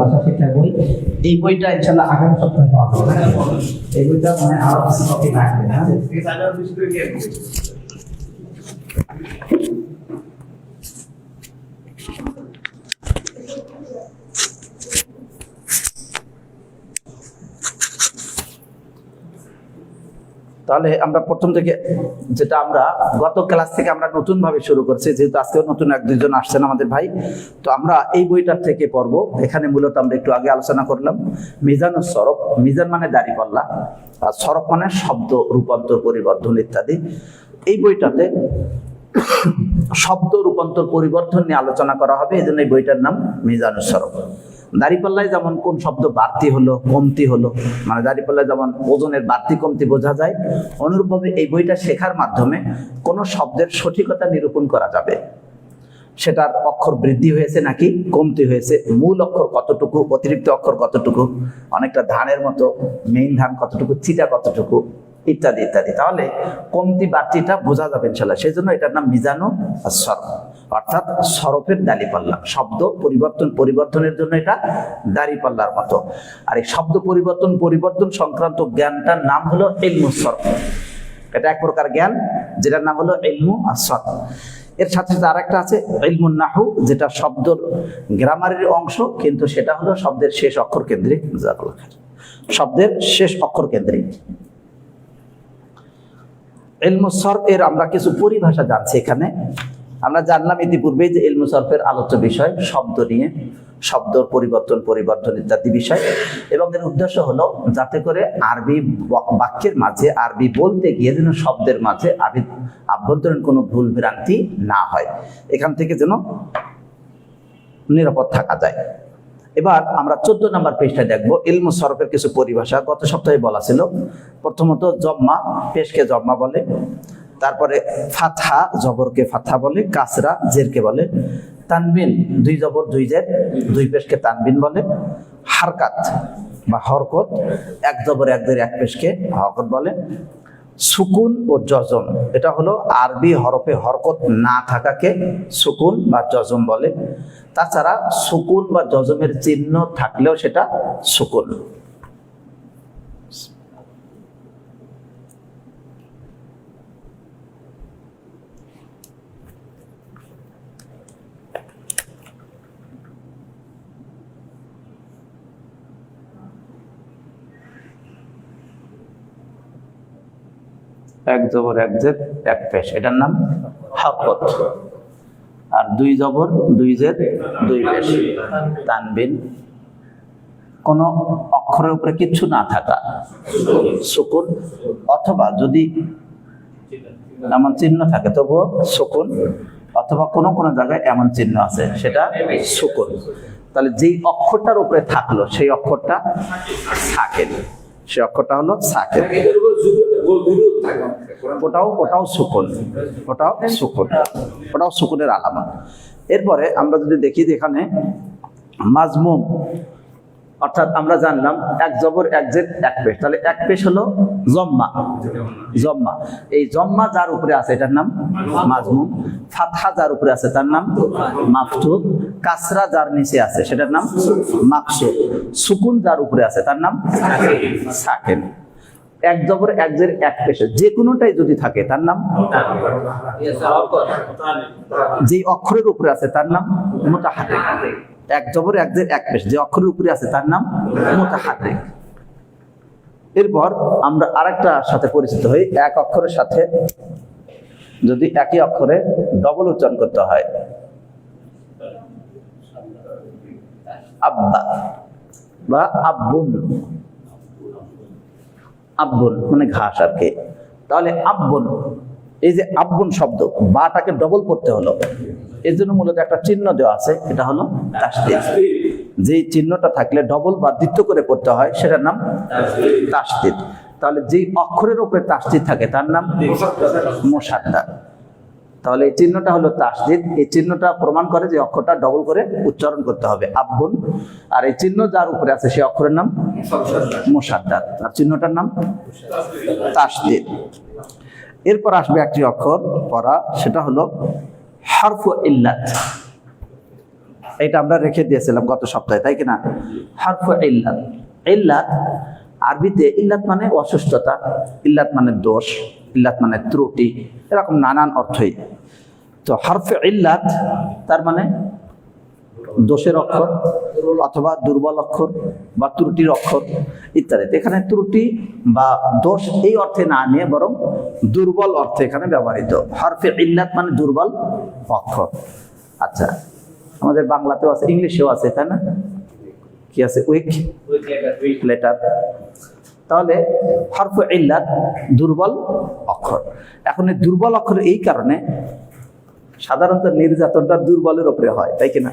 ভাষা শিক্ষা বই। এই বইটা ইনশাআল্লাহ আগামী সপ্তাহে পাওয়া যাবে। এই বইটা মানে আরো কিছু কপি লাগবে। হ্যাঁ, তাহলে আমরা প্রথম থেকে যেটা আমরা গত ক্লাস থেকে আমরা নতুন ভাবে শুরু করছি, যেহেতু আজকেও নতুন এক দুইজন আসছেন আমাদের ভাই, তো আমরা এই বইটার থেকে পড়ব। এখানে মূলত আমরা একটু আগে আলোচনা করলাম মিজানুস সরফ। মিজান মানে দাঁড়িপাল্লা, আর সরফ মানে শব্দ রূপান্তর পরিবর্ধন ইত্যাদি। এই বইটাতে শব্দ রূপান্তর পরিবর্তন নিয়ে আলোচনা করা হবে, এই জন্য এই বইটার নাম মিজানুস সরফ। দাঁড়িপাল্লায় যেমন কোন শব্দ বাড়তি হলো কমতি হলো, মানে দাঁড়িপাল্লায় যেমন ওজনের বাড়তি কমতি বোঝা যায়, অনুরূপভাবে এই বইটা শেখার মাধ্যমে কোন শব্দের সঠিকতা নিরূপণ করা যাবে। সেটার অক্ষর বৃদ্ধি হয়েছে নাকি কমতি হয়েছে, মূল অক্ষর কতটুকু, অতিরিক্ত অক্ষর কতটুকু, অনেকটা ধানের মতো মেইন ধান কতটুকু, চিটা কতটুকু, ইত্যাদি ইত্যাদি। তাহলে কমতি বাড়তিটা বোঝা যাবে ইনশাআল্লাহ। সেই জন্য এটার নাম মিজানু সরফ, অর্থাৎ সরফের দাঁড়িপাল্লা। শব্দ পরিবর্তনের জন্য এটা দাঁড়িপাল্লার মতো। আর এই শব্দ পরিবর্তন সংক্রান্ত জ্ঞানটার নাম হলো ইলমুস সরফ। এটা এক প্রকার জ্ঞান যেটার নাম হলো ইলমু আস-সরফ। এর সাথে সাথে আরেকটা আছে ইলমুন নাহু, যেটা শব্দের গ্রামারের অংশ, কিন্তু সেটা হলো শব্দের শেষ অক্ষর কেন্দ্রিক। শব্দের শেষ অক্ষর কেন্দ্রিক ইলমুস সরফ এর আমরা কিছু পরিভাষা জানছি। এখানে আমরা জানলাম ইতিপূর্বে যে ইলমুস সরফের আলোচ্য বিষয় শব্দ নিয়ে, শব্দ পরিবর্তন ইত্যাদি বিষয়, এবং এর উদ্দেশ্য হলো যাতে করে আরবি বাক্যের মাঝে, আরবি বলতে গিয়ে যেন শব্দের মাঝে আভ্যন্তরীণ কোনো ভুল ভ্রান্তি না হয়, এখান থেকে যেন নিরাপদ থাকা যায়। এবার আমরা 14 নম্বর পৃষ্ঠায় দেখবো ইলমুস সরফের কিছু পরিভাষা। গত সপ্তাহে বলা ছিল, প্রথমত জম্মা, পেশকে জম্মা বলে, তারপরে ফাতহা, জবরকে ফাতহা বলে, কাসরা, জেরকে বলে, তানবিন, দুই জবর দুই জের দুই পেশকে তানবিন বলে, হারকাত বা হরকত, এক জবর এক জের এক পেশকে হরকত বলে, সুকুন ও জজম, এটা হলো আরবি হরফে হরকত না থাকাকে সুকুন বা জজম বলে। তাছাড়া সুকুন বা জজমের চিহ্ন থাকলেও সেটা সুকুন। এক জবর এক জের এক পেশ, এটার নাম হরকত। আর দুই জবর দুই জের দুই পেশ তানবিন, কোনো অক্ষরের উপরে কিচ্ছু না থাকা সুকুন, অথবা যদি এমন চিহ্ন থাকে তবুও সুকুন, অথবা কোনো জায়গায় এমন চিহ্ন আছে সেটা সুকুন। তাহলে যেই অক্ষরটার উপরে থাকলো সেই অক্ষরটা সাকিন, সেই অক্ষরটা হলো সাকিন। ওটাও সুকুন, ওটাও সুকুনের আলামত। এরপরে আমরা যদি দেখি এখানে মাজমুম, অর্থাৎ আমরা জানলাম এক জবর এক জের এক পেশ, তাহলে এক পেশ হলো জম্মা। এই জম্মা যার উপরে আছে এটার নাম মাজমুম, ফাতহা যার উপরে আছে তার নাম মাফতুহ, কাসরা যার নিচে আছে সেটার নাম মাকসুর, সুকুন যার উপরে আছে তার নাম সাকিন। এক জবর এক জের এক পেশে যে কোনোটাই যদি থাকে তার নাম, যে অক্ষরের উপরে আছে তার নাম মুতাহাররিক। এক জবর এক জের এক পেশ যে অক্ষরের উপরে আছে তার নাম মুতাহাররিক। এরপর আমরা আরেকটা সাথে পরিচিত হই, এক অক্ষরের সাথে যদি একই অক্ষরে ডবল উচ্চারণ করতে হয়, আব্বা বা আব্বুন, আব্বুন মানে ঘাস আর কি। তাহলে আব্বুন, এই যে আব্বুন শব্দ, বাটাকে ডবল করতে হলো, এর জন্য মূলত একটা চিহ্ন দেওয়া আছে, এটা হলো তাসদীদ। যেই চিহ্নটা থাকলে ডবল বা দ্বিতীয় করে পড়তে হয় সেটার নাম তাসদীদ। তাহলে যেই অক্ষরের উপরে তাসদীদ থাকে তার নাম মুসাদ্দাদ। তাহলে এই চিহ্নটা হলো তাসদীদ। এই চিহ্নটা প্রমাণ করে যে অক্ষরটা ডবল করে উচ্চারণ করতে হবে, আব্বুন। আর এই চিহ্ন যার উপরে আছে সেই অক্ষরের নাম মুসাদ্দাদ, আর চিহ্নটার নাম তাসদীদ। এরপর আসবে একটি অক্ষর পড়া, সেটা হলো হরফ ইল্লাত। এটা আমরা রেখে দিয়েছিলাম গত সপ্তাহে, তাই কিনা? হরফে ইল্লাত। ইল্লাত আরবিতে ইল্লাত মানে অসুস্থতা, ইল্লাত মানে দোষ, ইল্লাত মানে ত্রুটি, এরকম নানান অর্থই। তো হরফে ইল্লাত তার মানে দোষের অক্ষর অথবা দুর্বল অক্ষর বা ত্রুটির অক্ষর ইত্যাদি। এখানে ত্রুটি বা দোষ এই অর্থে না নিয়ে বরং দুর্বল অর্থে এখানে ব্যবহৃত। হরফে ইল্লাত মানে দুর্বল অক্ষর। আচ্ছা, আমাদের বাংলাতেও আছে, ইংলিশেও আছে, তাই না? কি আছে? Weak letter. তাহলে হরফে ইল্লাত দুর্বল অক্ষর। এখন এই দুর্বল অক্ষর এই কারণে সাধারণত নির্যাতনটা দুর্বলের উপরে হয়, তাই কিনা?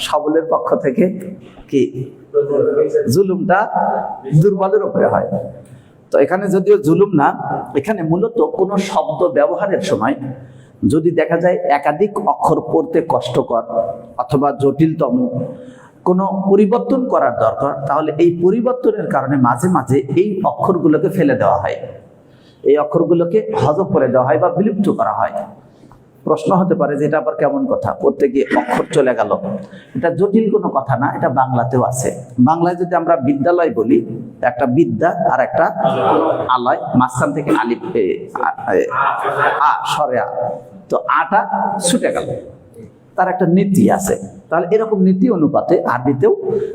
সবলের পক্ষ থেকে কি জুলুমটা দুর্বলের উপরে হয়। তো এখানে যদিও জুলুম না, এখানে মূলত কোনো শব্দ ব্যবহারের সময় যদি দেখা যায় একাধিক অক্ষর পড়তে কষ্টকর অথবা জটিলতম কোনো পরিবর্তন করার দরকার, তাহলে এই পরিবর্তনের কারণে মাঝে মাঝে এই অক্ষরগুলোকে ফেলে দেওয়া হয়, এই অক্ষরগুলোকে হযফ করে দেওয়া হয় বা বিলুপ্ত করা হয়। প্রশ্ন হতে পারে যে এটা আবার কেমন কথা, পড়তে গিয়ে অক্ষর চলে গেল। এটা জটিল কোনো কথা না, এটা বাংলাতেও আছে। বাংলায় যদি আমরা বিদ্যালয় বলি, একটা বিদ্যা আর একটা আলয়, মাঝখান থেকে আলিফ আ সরে আ, তো আটা ছুটে গেল, তার একটা নীতি আছে। তাহলে এরকম নীতি অনুপাতে আরবিতেও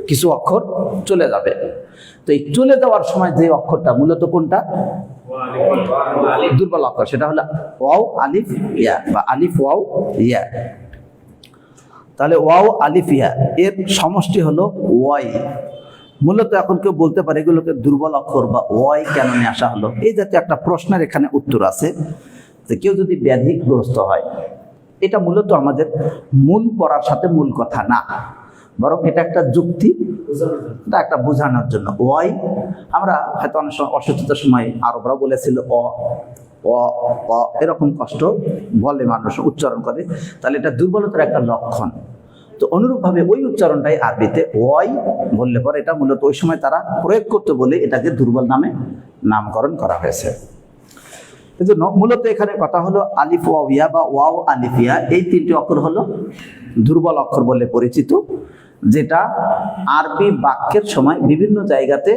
কিছু অক্ষর চলে যাবে। তো এই চলে যাওয়ার সময় যে অক্ষরটা মূলত কোনটা দুর্বল অক্ষর, সেটা হলো ওয়াও আলিফ ইয়া বা আলিফ ওয়াও ইয়া। তাহলে ওয়াও আলিফ ইয়া এর সমষ্টি হলো ওয়াই। মূলত এখন কেউ বলতে পারে এগুলোকে দুর্বল অক্ষর বা ওয়াই কেন নিয়ে আসা হলো, এই জাতীয় একটা প্রশ্নের এখানে উত্তর আছে যে কেউ যদি ব্যাধিগ্রস্ত হয়, এটা মূলত আমাদের মূল পড়ার সাথে মূল কথা না, বরং এটা একটা যুক্তি, এটা একটা বোঝানোর জন্য। ওয়াই আমরা হয়তো অনেক সময় অসুস্থতার সময় আরবরা বলেছিল অ অ অ, এরকম কষ্ট বলে মানুষ, উচ্চারণ করে, তাহলে এটা দুর্বলতার একটা লক্ষণ। তো অনুরূপভাবে ওই উচ্চারণটাই আরবিতে ওয়াই বললে পরে এটা মূলত ওই সময় তারা প্রয়োগ করতে বলে এটাকে দুর্বল নামে নামকরণ করা হয়েছে। এজন্য মূলত এখানে কথা হলো আলিফ ওয়াও ইয়া বা ওয়াও আলিফ ইয়া, এই তিনটি অক্ষর হলো দুর্বল অক্ষর বলে পরিচিত, যেটা আরবি বাক্যের সময় বিভিন্ন জায়গাতে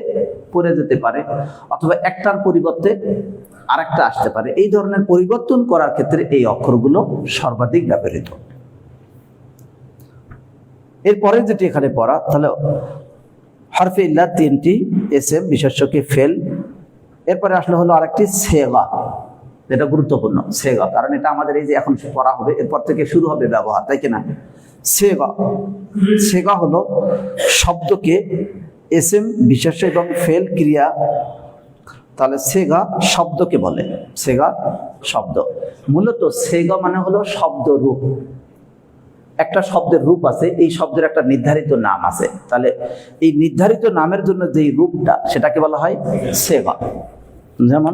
পড়ে যেতে পারে অথবা একটার পরিবর্তে আরেকটা আসতে পারে। এই ধরনের পরিবর্তন করার ক্ষেত্রে এই অক্ষরগুলো সর্বাধিক ব্যবহৃত। এরপরে যেটি এখানে পড়া, তাহলে হরফে ইল্লাত তিনটি, এসএম বিশেষ্যকে ফেল। এরপরে আসলে হলো আরেকটি সেগা, এটা গুরুত্বপূর্ণ সেগা, কারণ এটা আমাদের এই যে এখন পড়া হবে এরপর থেকে শুরু হবে ব্যবহার, তাই কিনা? সেগা, সেগা হলো শব্দকে এসএম বিশেষ্য এবং ফেল ক্রিয়া, তাহলে সেগা শব্দকে বলে, সেগা শব্দ। মূলত সেগা মানে হলো শব্দ রূপ, একটা শব্দের রূপ আছে, এই শব্দের একটা নির্ধারিত নাম আছে, তাহলে এই নির্ধারিত নামের জন্য যেই রূপটা সেটাকে বলা হয় সেগা। যেমন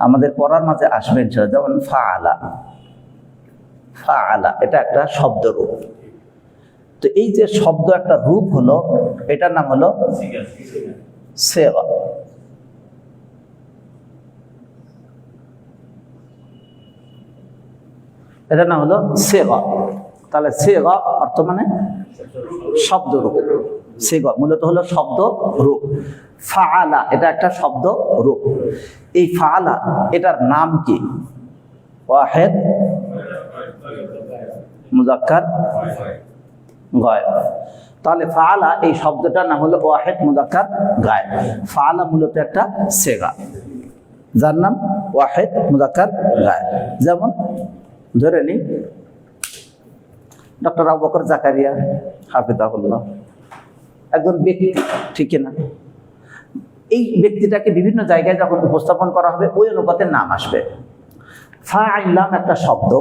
আমাদের পড়ার মাঝে আসবেন, যেমন ফাআলা, ফাআলা এটা একটা শব্দ রূপ। তো এই যে শব্দ একটা রূপ হলো, এটার নাম হলো সেগা। এটার নাম হলো সেগা। তাহলে সেগা অর্থ মানে শব্দ রূপ, সেগা মূলত হলো শব্দ রূপ। ফাআলা এটা একটা শব্দ রূপ। এই ফাআলা এটার নাম কি? ওয়াহিদ মুযাক্কার গায়েব। তাহলে ফাআলা এই শব্দটার নাম হলো ওয়াহিদ মুযাক্কার গায়েব। ফাআলা মূলত একটা সেগা, যার নাম ওয়াহিদ মুযাক্কার গায়েব। যেমন ধরে নিই ডক্টর আবু বকর জাকারিয়া হাফিজাহুল্লাহ একজন ব্যক্তি, ঠিক না? এই ব্যক্তিটাকে বিভিন্ন জায়গায় যখন উপস্থাপন করা হবে ওই অনুপাতে নাম আসবে। ফাআইলাম একটা শব্দ,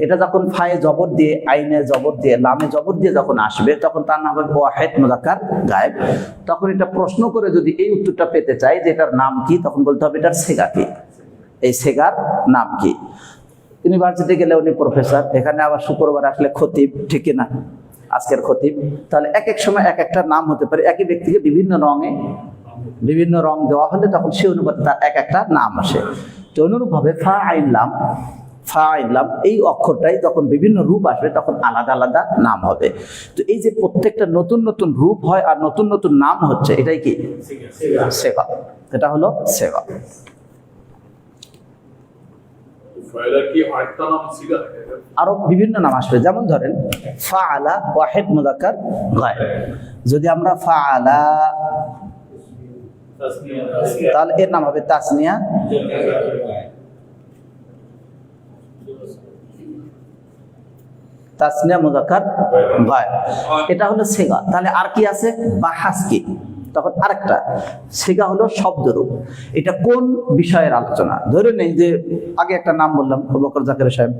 এটা যখন ফায়ে জবর দিয়ে, আইনে জবর দিয়ে, লামে জবর দিয়ে যখন আসবে তখন তার নাম হবে ওয়াহিদ মুযাক্কার গায়েব। তখন এটা প্রশ্ন করে যদি এই উত্তরটা পেতে চাই যে এটার নাম কি, তখন বলতে হবে এটার সেগা কি, এই সেগার নাম কি। ইউনিভার্সিটি গেলে উনি প্রফেসর, এখানে আবার শুক্রবার আসলে খতিব, ঠিক না? আজকের খতিব। তাহলে এক এক সময় এক একটা নাম হতে পারে, একই ব্যক্তিকে বিভিন্ন রঙে বিভিন্ন রং দেওয়া হলে তখন সে অনুপাতে তার এক একটা নাম আসে। তো অনুরূপভাবে ফাআইলাম, ফাইলাম, এই অক্ষরটাই যখন বিভিন্ন রূপ আসবে তখন আলাদা আলাদা নাম হবে। তো এই যে প্রত্যেকটা নতুন নতুন রূপ হয় আর নতুন নতুন নাম হচ্ছে, এটাই কি সেগা, এটা হলো সেগা। আরো বিভিন্ন নাম আসবে, যেমন ধরেন ফাআলা ওয়াহিদ মুযাক্কার গায়ব, যদি আমরা ফাআলা তাহলে এর নাম হবে তাসনিয়া তাসনিয়া মুযাক্কার গায়ব, এটা হলো সিগা। তাহলে আর কি আছে, বাহাস কি, তখন আরেকটা সিগা হলো শব্দরূপ। এটা কোন বিষয়ের আলোচনা, ধরে নেই যে আগে একটা নাম বললাম আবু বকর জাকির সাহেব,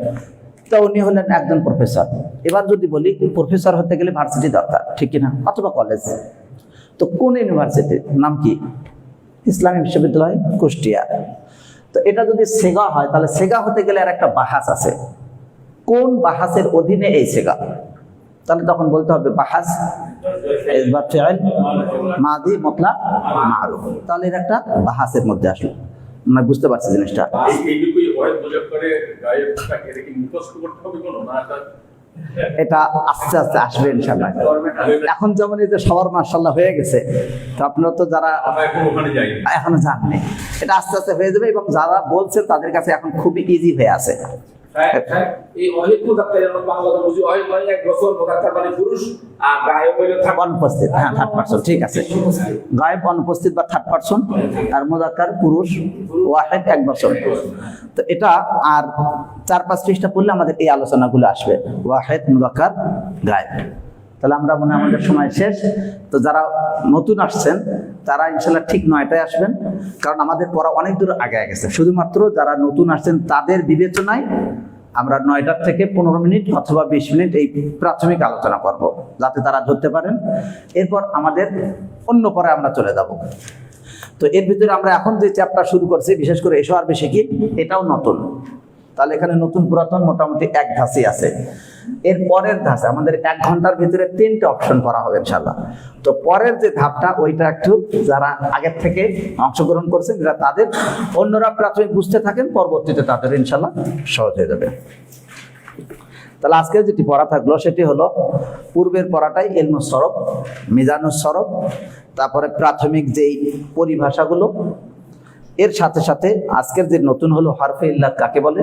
তো উনি হলেন একজন প্রফেসর। এবার যদি বলি প্রফেসর হতে গেলে ভার্সিটি দরকার, ঠিক কিনা, অথবা কলেজ, তো কোন ইউনিভার্সিটির নাম কি, ইসলামী বিশ্ববিদ্যালয় কুষ্টিয়া। তো এটা যদি সেগা হয় তাহলে সেগা হতে গেলে আর একটা বাহাস আছে, কোন বাহাসের অধীনে এই সেগা, তাহলে তখন বলতে হবে বাহাস ইসবাত ফি'ল মাদি মুতলাক মারুফ, তাহলে এর একটা বাহাসের মধ্যে আসলো। আমরা বুঝতে পারছি জিনিসটা। এইটুকুই ওয়াহিদ মুযাক্কারে গায়েবটা এটা কি মুখস্থ করতে হবে কোনো না, এটা আস্তে আস্তে আসবে ইনশাআল্লাহ। এখন যেমন এই যে সবার মাশাআল্লাহ হয়ে গেছে, তো আপনারা তো যারা এখনো জাননি, এটা আস্তে আস্তে হয়ে যাবে, এবং যারা বলছেন তাদের কাছে এখন খুবই ইজি হয়ে আছে। এই ওয়াহিদ মুযাক্কার এর বাংলাতে বুঝি ওয়াহিদ মানে এক বছর, মুযাক্কার মানে পুরুষ, আর গায়েব হইলো অনুপস্থিত, হ্যাঁ থার্ড পারসন, ঠিক আছে, গায়েব অনুপস্থিত বা থার্ড পারসন, আর মুযাক্কার পুরুষ, ওয়াহিদ এক বছর। তো এটা আর 4-5 পৃষ্ঠা পড়লে আমাদের এই আলোচনাগুলো আসবে, ওয়াহিদ মুযাক্কার গায়েব। তাহলে আমরা মনে হয় আমাদের সময় শেষ। তো যারা নতুন আসছেন তারা ইনশাল্লাহ ঠিক 9টায় আসবেন, কারণ আমাদের পড়া অনেক দূর আগে গেছে। শুধুমাত্র যারা নতুন আসছেন তাদের বিবেচনায় আমরা 9টা থেকে 15 মিনিট অথবা 20 মিনিট এই প্রাথমিক আলোচনা করব, যাতে তারা ধরতে পারেন। এরপর আমাদের অন্য পরে আমরা চলে যাব। তো এর ভিতরে আমরা এখন যে চ্যাপ্টার শুরু করছি, বিশেষ করে এসো আর বেশি কি, এটাও নতুন। তাহলে এখানে নতুন পুরাতন মোটামুটি এক ধাঁচই আছে। এর পরের ধাঁচে আমাদের 1 ঘন্টার ভিতরে 3টে অপশন করা হবে ইনশাল্লাহ। তো পরের যে ধাপটা, ওইটা একটু যারা আগের থেকে অংশগ্রহণ করছেন, যারা তাদের অন্যরা প্রাথমিক বুঝতে থাকেন, পরবর্তীতে তাদের ইনশাল্লাহ সহজ হয়ে যাবে। তাহলে আজকে যেটি পড়া থাকলো সেটি হলো পূর্বের পড়াটাই ইলমুস সরফ, মিজানুস সরফ, তারপরে প্রাথমিক যেই পরিভাষাগুলো, এর সাথে সাথে আজকের যে নতুন হলো হরফে ইল্লাত কাকে বলে,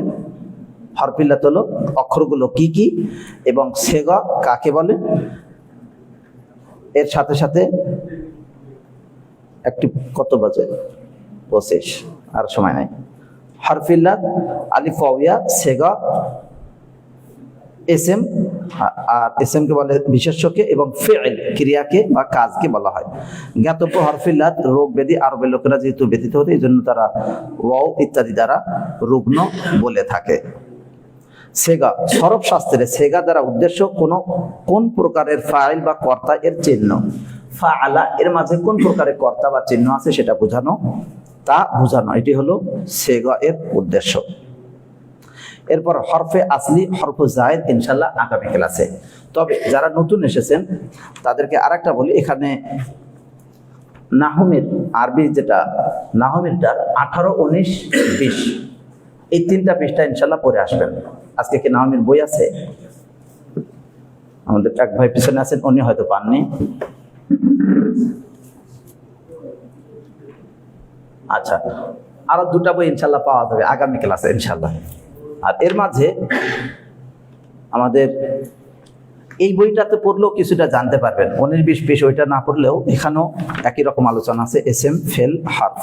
হরফে ইল্লাত হলো অক্ষরগুলো কি কি, এবং সেগা কাকে বলে। এর সাথে সাথে একটি কত বাজে 25, আর সময় নাই। হরফে ইল্লাত, আলিফ ওয়া ইয়া, সেগা, এসএম, আর এসএম কে বলে বিশেষ্যকে, এবং ফি'ল ক্রিয়াকে বা কাজকে বলা হয়। জ্ঞাতব্য হরফে ইল্লাত রোগ ব্যাধি, আরবের লোকেরা যেহেতু ব্যতীত হতে, এই জন্য তারা ওয়াও ইত্যাদি দ্বারা রুগ্ন বলে থাকে। সেগা, সরফ শাস্ত্রে সেগা দ্বারা উদ্দেশ্য কোন প্রকারের ফাইল বা কর্তা এর চিহ্ন, ফাআলা এর মাঝে কোন প্রকারের কর্তা বা চিহ্ন আছে সেটা বোঝানো, তা বোঝানো, এটি হলো সেগা এর উদ্দেশ্য। এরপর হরফে আসলি, হরফে জায়েদ ইনশাল্লাহ আগামী ক্লাসে। তবে যারা নতুন এসেছেন তাদেরকে আরেকটা বলি, এখানে নাহমের আরবি যেটা নাহমেরটার 18, 19, 20 এই 3টা পৃষ্ঠা ইনশাল্লাহ পড়ে আসবেন। আজকে কি নাহমের বই আছে? আমাদের এক ভাই পিছনে আছেন, উনি হয়তো পাননি। আচ্ছা, আরো 2টা বই ইনশাল্লাহ পাওয়া যাবে আগামী ক্লাসে ইনশাল্লাহ। আর এর মাঝে আমাদের এই বইটাতে পড়লেও কিছুটা জানতে পারবেন, 19, 20, 20 ওইটা না পড়লেও এখানেও একই রকম আলোচনা আছে, এসএম, ফেল, হারফ।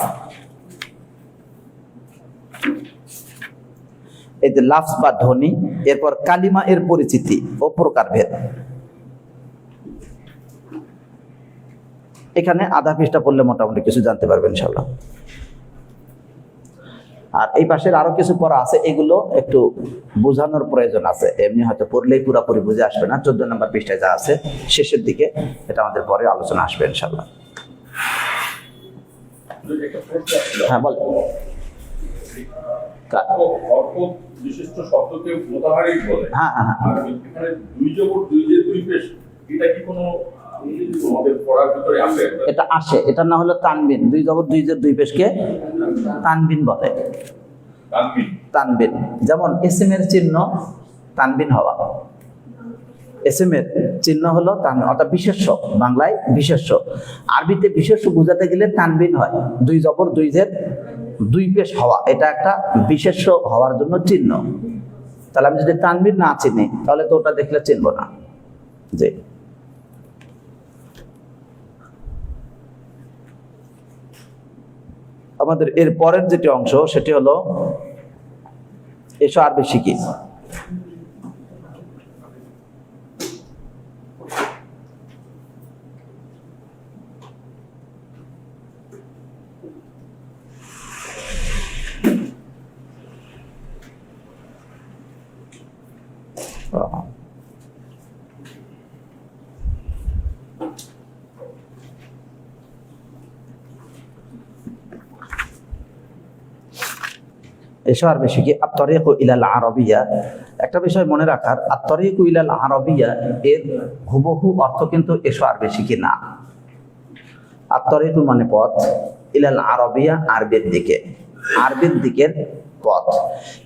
এই যে লাফজ বা ধ্বনি, এরপর কালিমা এর পরিচিতি ও প্রকারভেদ, এখানে আধা পৃষ্ঠা পড়লে মোটামুটি কিছু জানতে পারবেন ইনশাআল্লাহ। আর এই পাশের আরো কিছু পড়া আছে, এগুলো একটু বোঝানোর প্রয়োজন আছে, এমনি হয়তো পড়লেই পুরোপুরি বুঝে আসবে না। 14 নম্বর পৃষ্ঠায় যা আছে শেষের দিকে, এটা আমাদের পরে আলোচনা আসবে ইনশাআল্লাহ। হ্যাঁ বল। বিশিষ্ট শব্দকে মোতাহারিক বলে। হ্যাঁ হ্যাঁ, আর এখানে 2 জবর 2 যে 2 পেশ, এটা কি কোনো আমাদের পড়ার ভিতরে আছে? এটা আসে, এটা না হলো তানবিন, 2 জবর 2 যে 2 পেশকে তানবিন বলে। তানবিন। তানবিন। যেমন এসএম এর চিহ্ন তানবিন হওয়া, এসএম এর চিহ্ন হলো অর্থাৎ বিশেষ্য, বাংলায় বিশেষ্য। আরবিতে বিশেষ্য বোঝাতে গেলে তানবিন হয়, দুই জবর দুই জের দুই পেশ হওয়া, এটা একটা বিশেষ্য হওয়ার জন্য চিহ্ন। তাহলে আমি যদি তানবিন না চিনি তাহলে তো ওটা দেখলে চিনব না। জি, আমাদের এর পরের যেটি অংশ সেটি হলো এসো আরবি শিখি। এসো আরবি শিখি। আত-তরিকু ইলাল আরবিয়া, একটা বিষয় মনে রাখার, আত-তরিকু ইলাল আরবিয়া এর হুবহু অর্থ কিন্তু এসো আরবি শিখি না। আত-তরিকু মানে পথ, ইলাল আরবিয়া আরবির দিকে, আরবির দিকের পথ।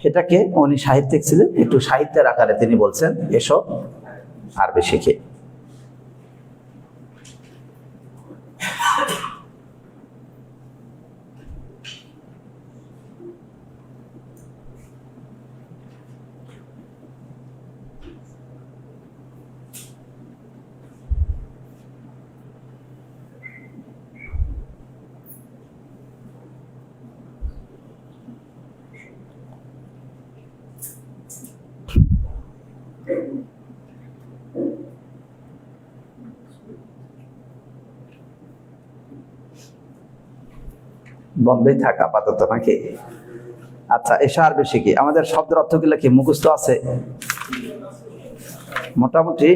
এটাকে উনি সাহিত্যিক ছিলেন, একটু সাহিত্যের আকারে তিনি বলছেন এসো আরবি শিখি। বন্ধই থাকা আপাতত নাকি? আচ্ছা, এসো আরবি শিখি। আমাদের শব্দের অর্থগুলো কি মুখস্থ আছে? মোটামুটি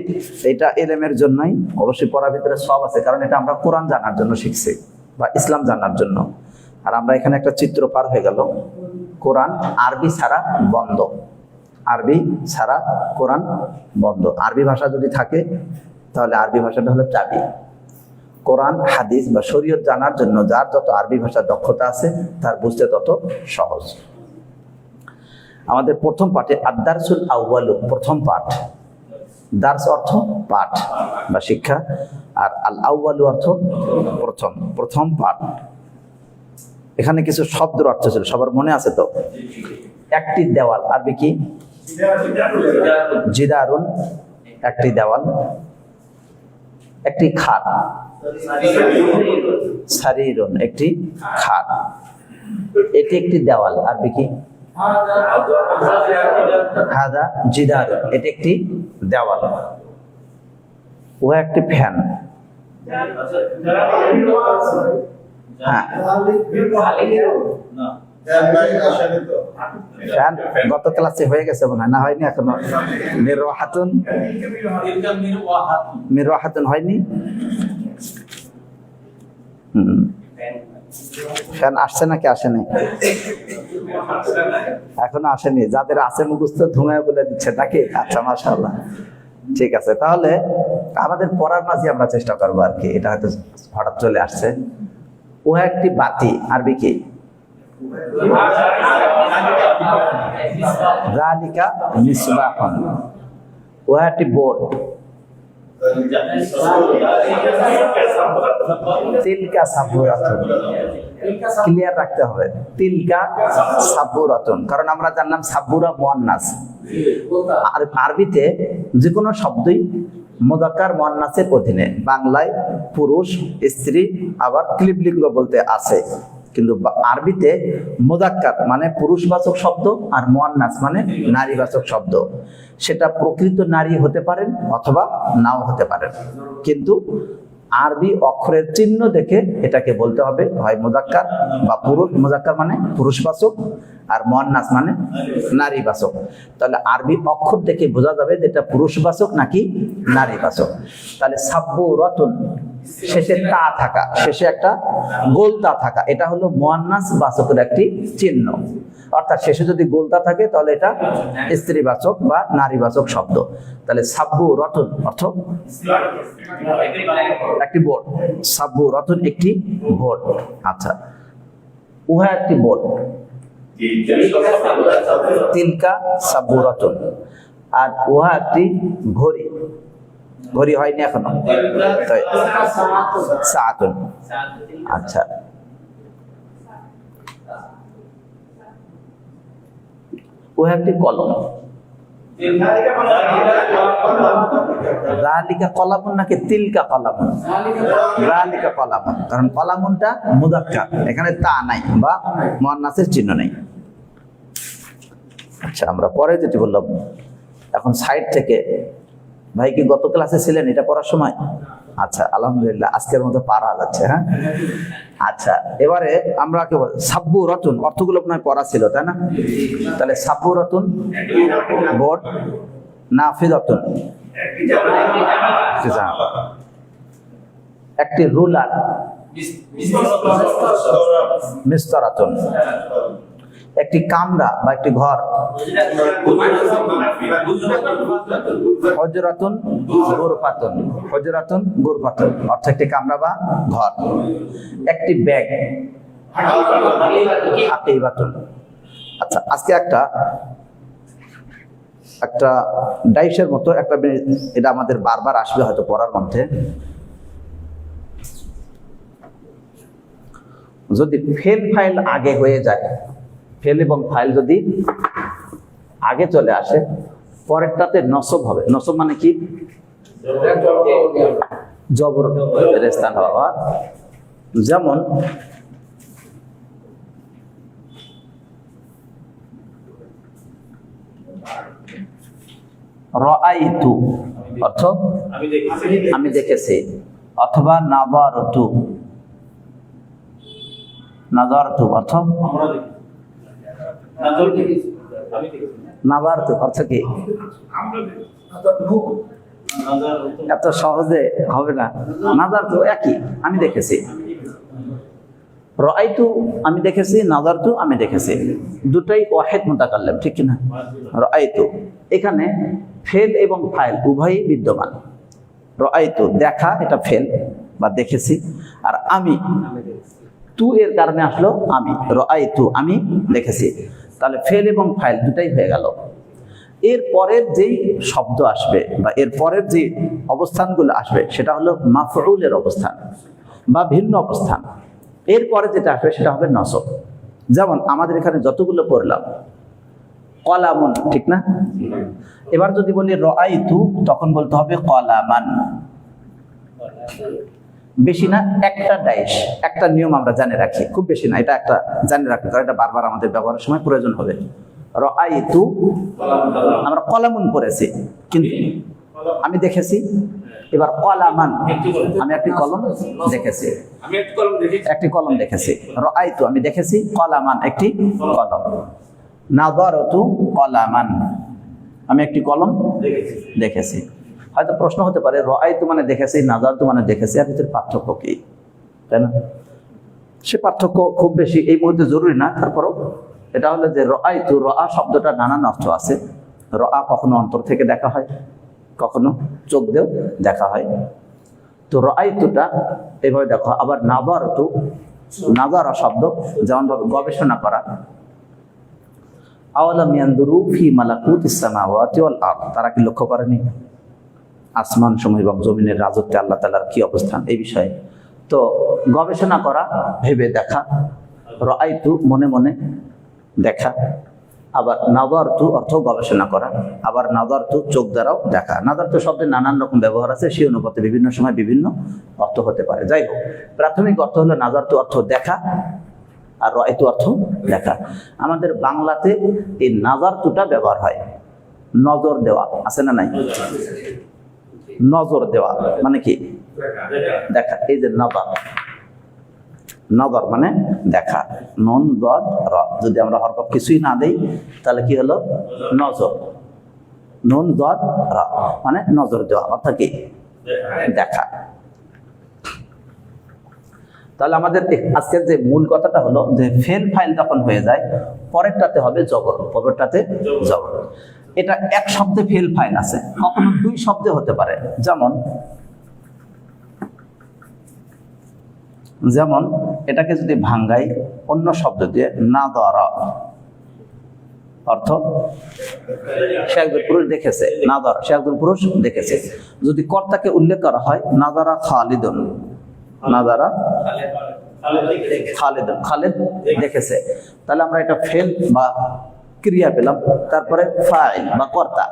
এটা এলেমের জন্যই, অবশ্যই পড়ার ভিতরে সব আছে, কারণ এটা আমরা কোরআন জানার জন্য শিখছি বা ইসলাম জানার জন্য। আর আমরা এখানে একটা চিত্র পার হয়ে গেল, কোরআন আরবি ছাড়া বন্ধ, আরবি ছাড়া কোরআন বন্ধ। আরবি ভাষা যদি থাকে তাহলে আরবি ভাষাটা হলো চাবি। কোরআন হাদিস বা শরীয়ত জানার জন্য যার যত আরবি ভাষার দক্ষতা আছে তার বুঝতে তত সহজ। আমাদের প্রথম পাঠে আদ-দারসুল আউয়ালু, প্রথম পাঠ। দার্স অর্থ পাঠ বা শিক্ষা, আর আল আউয়ালু অর্থ প্রথম, প্রথম পাঠ। এখানে কিছু শব্দের অর্থ ছিল, সবার মনে আছে তো? একটি দেওয়াল, আরবি কি? জিদারুন, একটি দেওয়াল। একটি খাট, সারিরুন, একটি খাট। এটি একটি দেওয়াল, আরবি কি? হাদা জিদারুন, এটি একটি দেওয়াল। ও একটি ফ্যান। হ্যাঁ, ফ্যান গত ক্লাসে হয়ে গেছে মনে হয়, না হয়নি এখনো? মিরওয়াহাতুন, মিরওয়াহাতুন হয়নি? ফ্যান আসছে নাকি আসেনি? এখনো আসেনি। যাদের আছে মুখস্থ ধুমায় বলে দিচ্ছে নাকি? আচ্ছা, মাশাআল্লাহ, ঠিক আছে। তাহলে আমাদের পড়ার মাঝে আমরা চেষ্টা করবো আর কি, এটা হয়তো হঠাৎ চলে আসছে। ও একটি বাতি, আরবি কি? যালিকা মিসবাহুন। ও একটি বোর্ড। তিলকা সাবুরাতুন, ক্লিয়ার রাখতে হবে, তিলকা সাবুরাতুন, কারণ আমরা জানলাম সাবুরা মুয়ান্নাস। আর আরবিতে যে কোনো শব্দই মুযাক্কার মুয়ান্নাসের অধীনে। বাংলায় পুরুষ স্ত্রী আবার ক্লিবলিঙ্গ বলতে আছে, কিন্তু আরবিতে মুযাক্কার মানে পুরুষবাচক শব্দ আর মুয়ান্নাস মানে নারীবাচক শব্দ। সেটা প্রকৃত নারী হতে পারেন অথবা নাও হতে পারেন, কিন্তু আরবি অক্ষরের চিহ্ন দেখে এটাকে বলতে হবে হয় মুযাক্কার বা পুরুষ। মুযাক্কার মানে পুরুষবাচক আর মুয়ান্নাস মানে নারীবাচক। তাহলে আরবি অক্ষর দেখে বোঝা যাবে যে এটা পুরুষবাচক নাকি নারীবাচক। তাহলে সাব্বুরাতুন, শেষে তা থাকা, শেষে একটা গোলতা থাকা, এটা হলো মুয়ান্নাস বাচকের একটি চিহ্ন। অর্থাৎ শেষে যদি গোলতা থাকে তাহলে এটা স্ত্রীবাচক বা নারীবাচক শব্দ। তাহলে সাব্বুরাতুন অর্থ একটি বোর্ড, সাব্বুরাতুন একটি বোর্ড। আচ্ছা, উহা একটি বোর্ড। তিলকা সাবুরাতুন। আর উহা একটি ঘড়ি, ঘড়ি হয়নি এখনো, তাই সাআতুন। আচ্ছা, উহা একটি কলম। যালিকা কলামুন নাকি তিলকা কলামুন? যালিকা কলামুন, কারণ কলামুনটা মুযাক্কার, এখানে তা নাই বা মুয়ান্নাসের চিহ্ন নেই। আচ্ছা, আমরা পরে যেটি বললাম, এখন সাইড থেকে, ভাই কি গত ক্লাসে ছিলেন এটা পড়ার সময়? আচ্ছা, আলহামদুলিল্লাহ, আজকের মতো পারা যাচ্ছে। হ্যাঁ, আচ্ছা, এবারে আমরা কি বল, সাব্বু রতুন অর্থগুলো আপনার পড়া ছিল, তাই না? তাহলে সাব্বু রতুন বোর্ড, নাফিদাতুন একটি রুলার, মিস্তারাতুন একটি কামরা বা একটি ঘর, হজরাতুন গুরফাতুন, হজরাতুন গুরফাতুন অর্থ একটি কামরা বা ঘর। একটি ব্যাগ, হাকিবাতুন। আচ্ছা, আজকে একটা ডাইসের মতো একটা, এটা আমাদের বারবার আসবে হয়তো পড়ার মধ্যে। যদি ফেল ফাইল আগে হয়ে যায়, ফেল এবং ফাইল যদি আগে চলে আসে, পরেরটাতে নসব হবে। নসব মানে কি? জবর স্থান হওয়া। যেমন রাআইতু অর্থ আমি দেখেছি, অথবা নাযারতু, নাযারতু অর্থ নাযারতু অর্থ কি? এত সহজে হবে না। নাযারতু একই, আমি দেখেছি। রাআইতু আমি দেখেছি, নাযারতু আমি দেখেছি, দুটাই ওয়াহিদ মুতাকাল্লিম, ঠিক কি না? রাআইতু, এখানে ফেল এবং ফাইল উভয়ই বিদ্যমান। রাআইতু দেখা, এটা ফেল বা দেখেছি, আর আমি তু এর কারণে আসলো আমি, রাআইতু আমি দেখেছি। তাহলে ফেল এবং ফাইল দুটাই হয়ে গেল। এর পরের যেই শব্দ আসবে বা এর পরের যে অবস্থানগুলো আসবে সেটা হলো মাফউলের অবস্থান বা ভিন্ন অবস্থান। এরপরে যেটা আসবে সেটা হবে নসব। যেমন আমাদের এখানে যতগুলো পড়লাম, কলামুন, ঠিক না? এবার যদি বলি রাআইতু, তখন বলতে হবে কলামান। বেশি না, একটা ডাইশ, একটা নিয়ম আমরা জানে রাখি, খুব বেশি না, এটা একটা জানে রাখি, কারণ এটা বারবার আমাদের ব্যবহারের সময় প্রয়োজন হবে। রাআইতু আমরা কলামুন পড়েছি, কিন্তু আমি দেখেছি। এবার কলামান, আমি একটি কলম দেখেছি, একটি কলম দেখেছি। রাআইতু আমি দেখেছি, কলামান একটি কলম। নাযারতু কলামান আমি একটি কলম দেখেছি। হয়তো প্রশ্ন হতে পারে, রাআইতু মানে দেখেছি, নাযারতু মানে দেখেছি, আর ভিতরে পার্থক্য কি, তাই না? সে পার্থক্য খুব বেশি এই মুহূর্তে জরুরি না, তারপরও এটা হলো যে রাআইতু, রা শব্দটা নানান অর্থ আছে। রা কখনো অন্তর থেকে দেখা হয়, কখনো চোখ দিয়েও দেখা হয়। তো রাআইতুটা এইভাবে দেখো। আবার নাযারতু, নাযারা শব্দ যেমন গবেষণা করা। আওয়ালাম ইয়ানদুরু ফি মালাকুতিস সামাওয়াতি ওয়াল আরদ, তারা কি লক্ষ্য করেনি আসমান সমূহ এবং জমিনের রাজত্বে আল্লাহ তাআলার কি অবস্থান, এই বিষয়ে। তো গবেষণা করা, ভেবে দেখা। রাআইতু মনে মনে দেখা। আবার নাযারতু অর্থ গবেষণা করা, আবার নাযারতু চোখ দ্বারাও দেখা। নাযারতু শব্দের নানান রকম ব্যবহার আছে, সেই অনুপাতে বিভিন্ন সময় বিভিন্ন অর্থ হতে পারে। যাই হোক, প্রাথমিক অর্থ হলো নাযারতু অর্থ দেখা, আর রাআইতু অর্থ দেখা। আমাদের বাংলাতে এই নাযারতুটা ব্যবহার হয় নজর দেওয়া, আছে না নাই? নজর দেওয়া মানে কি? দেখা। এই যে নজর, নজর মানে দেখা। নুন দদ র, যদি আমরা হরকত কিছুই না দেই তাহলে কি হলো? নজর। নুন দদ র মানে নজর দেওয়া, অর্থাৎ কি? দেখা। তাহলে আমাদের আজকের যে মূল কথাটা হলো যে ফেল ফাইল যখন হয়ে যায়, পরেরটাতে হবে জবর, পরেরটাতে জবর। এটা এক শব্দে ফেল ফাইল আছে, কখনো দুই শব্দে হতে পারে। যেমন এটাকে যদি ভাঙ্গাই অন্য শব্দ দিয়ে, নাযারা, অর্থ সে একজন পুরুষ দেখেছে, নাদারা সে একজন পুরুষ দেখেছে। যদি কর্তাকে উল্লেখ করা হয় নাদারা খালিদুন, নাদারা খালিদুন, খালিদ দেখেছে, তাহলে আমরা এটা ফেল বা ক্রিয়া পেলাম। তারপরে ফাইল বা কর্তা,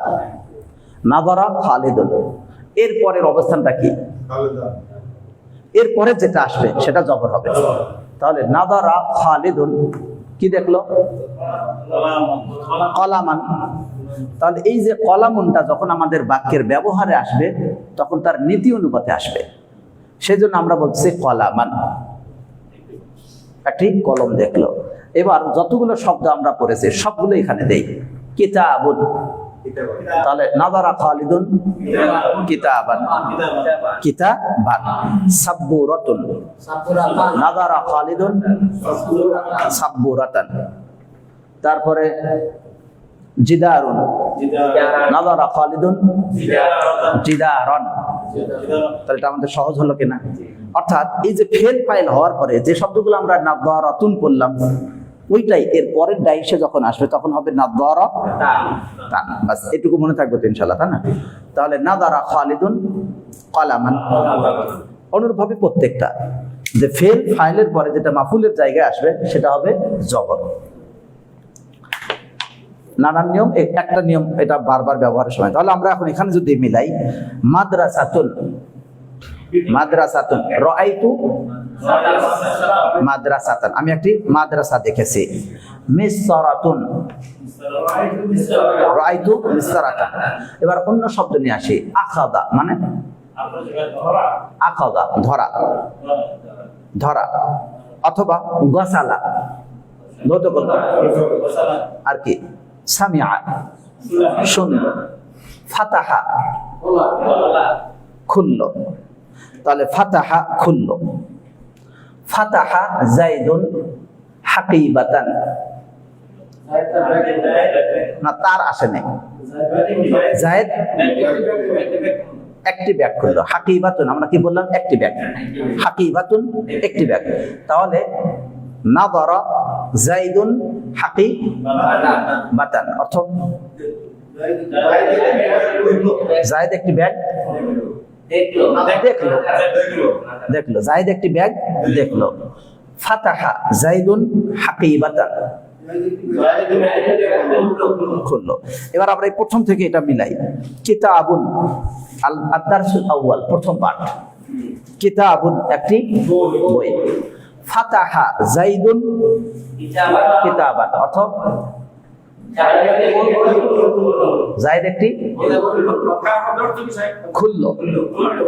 নাদারা খালিদুন, এর পরের অবস্থানটা কি? এরপরে যেটা আসবে সেটা জবর হবে। তাহলে নাদারা খালিদুন কি দেখলো? কলামান। তাহলে এই যে কলামুনটা যখন আমাদের বাক্যের ব্যবহারে আসবে তখন তার নীতি অনুপাতে আসবে, সেজন্য আমরা বলছি কলামান, একটি কলম দেখলো। এবার যতগুলো শব্দ আমরা পড়েছি সবগুলো এখানে দেই। কিতাবুন, তাহলে নাদারা খালিদুন কিতাবান, কিতাবান। সাব্বুরাতুন, নাদারা খালিদুন সাব্বুরাতান। তারপরে জিদারুন, নাদারা খালিদুন জিদারন। তাহলে এটা আমাদের সহজ হলো কিনা? অর্থাৎ এই যে ফেল ফাইল হওয়ার পরে যে শব্দগুলো আমরা নাদারাতুন বললাম, ওইটাই এর পরের ডাইসে যখন আসবে তখন হবে নাদারা তান। বাস এটুকু মনে থাকবে তো ইনশাআল্লাহ, তাই না? তাহলে নাদারা খালিদুন কলামান। অনুরূপভাবে প্রত্যেকটা যে ফেল ফাইলের পরে যেটা মাফুলের জায়গায় আসবে সেটা হবে জবর। নানান নিয়ম, একটা নিয়ম এটা বারবার ব্যবহারের সময়। তাহলে আমরা এখন এখানে যদি মিলাই, মাদ্রাসাতুন, মাদ্রাসাতুন, রাআইতু মাদ্রাসাতান, আমি একটি মাদ্রাসা দেখেছি। মিসরাতুন, রাআইতু মিসরাতান। এবার অন্য শব্দ নিয়ে আসি, আখাদা মানে আখাদা ধরা, ধরা, অথবা গাসালা ধৌত করল, আর কি সামিআ শুনল, ফাতাহা খুলল। তাহলে ফাতাহা খুলল। ফাতাহা যায়েদুন হাকিবাতান, না তার আসে নাই, যায়েদ একটি ব্যাগ খুললো। হাকিবাতুন আমরা কি বললাম? একটি ব্যাগ। হাকিবাতুন একটি ব্যাগ। তাহলে নাদারা যায়েদুন হাকিবাতান অর্থ যায়েদ একটি ব্যাগ দেখলো, দেখলো, যায়েদ একটি ব্যাগ দেখলো। ফাতাহা যায়েদুন হাকিবাতান, খুললো। এবার আমরা এই প্রথম থেকে এটা মিলাই। কিতাবুন আদ-দারসুল আউয়াল, প্রথম পাঠ। কিতাবুন একটি বই। ফাতাহা যায়েদুন কিতাবান অর্থ যায়েদ একটি খুললো,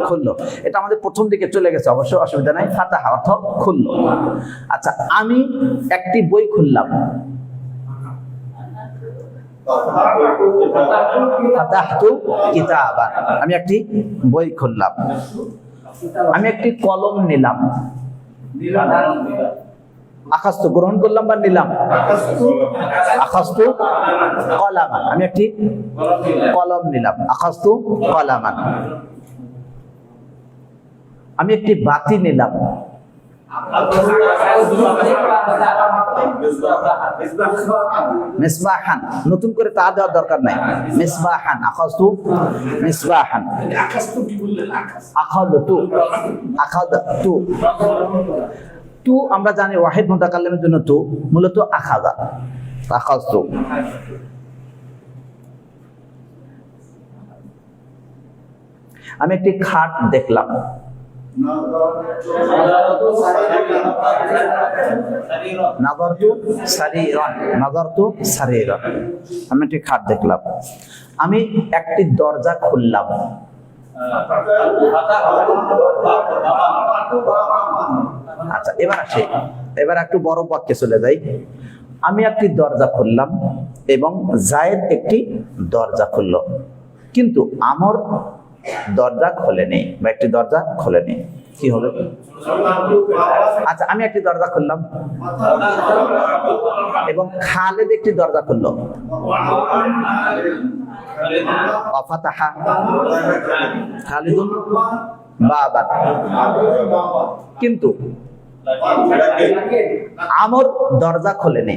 খুললো। এটা আমাদের প্রথম দিকে চলে গেছে, অবশ্য অসুবিধা নাই। ফাতাহা অর্থ খুললো। আচ্ছা, আমি একটি বই খুললাম। ফাতাহতু কিতাবান, আমি একটি বই খুললাম। আমি একটি কলম নিলাম। আখাস্তু গ্রহণ করলাম বা নিলাম? আখাস্তু কলামান, আমি একটি কলম নিলাম। আখাস্তু কলামান। আমি একটি বাতি নিলাম। মিসবাহান, নতুন করে তা দেওয়ার দরকার নাই। মিসবাহান, আখাস্তু মিসবাহান। আখাদতু, আখাদতু। তু আমরা জানি ওয়াহিদ মুতাকাল্লিমের জন্য তু, মূলত আখাযা, আখাযতু। আমি একটি খাট দেখলাম। নাযারতু সারীরান, নাযারতু সারীরান, আমি একটি খাট দেখলাম। আমি একটি দরজা খুললাম। আচ্ছা, এবার আসি, এবার একটু বড় বাক্যে চলে যাই। আমি একটি দরজা খুললাম এবং যায়েদ একটি দরজা খুললো, কিন্তু আমর দরজা খোলেনি বা একটি দরজা খোলেনি। কি হবে? আচ্ছা, আমি একটি দরজা খুললাম এবং খালেদ একটি দরজা খুললো। ফাতাহা খালিদুন বাবান, কিন্তু আমর দরজা খোলেনি।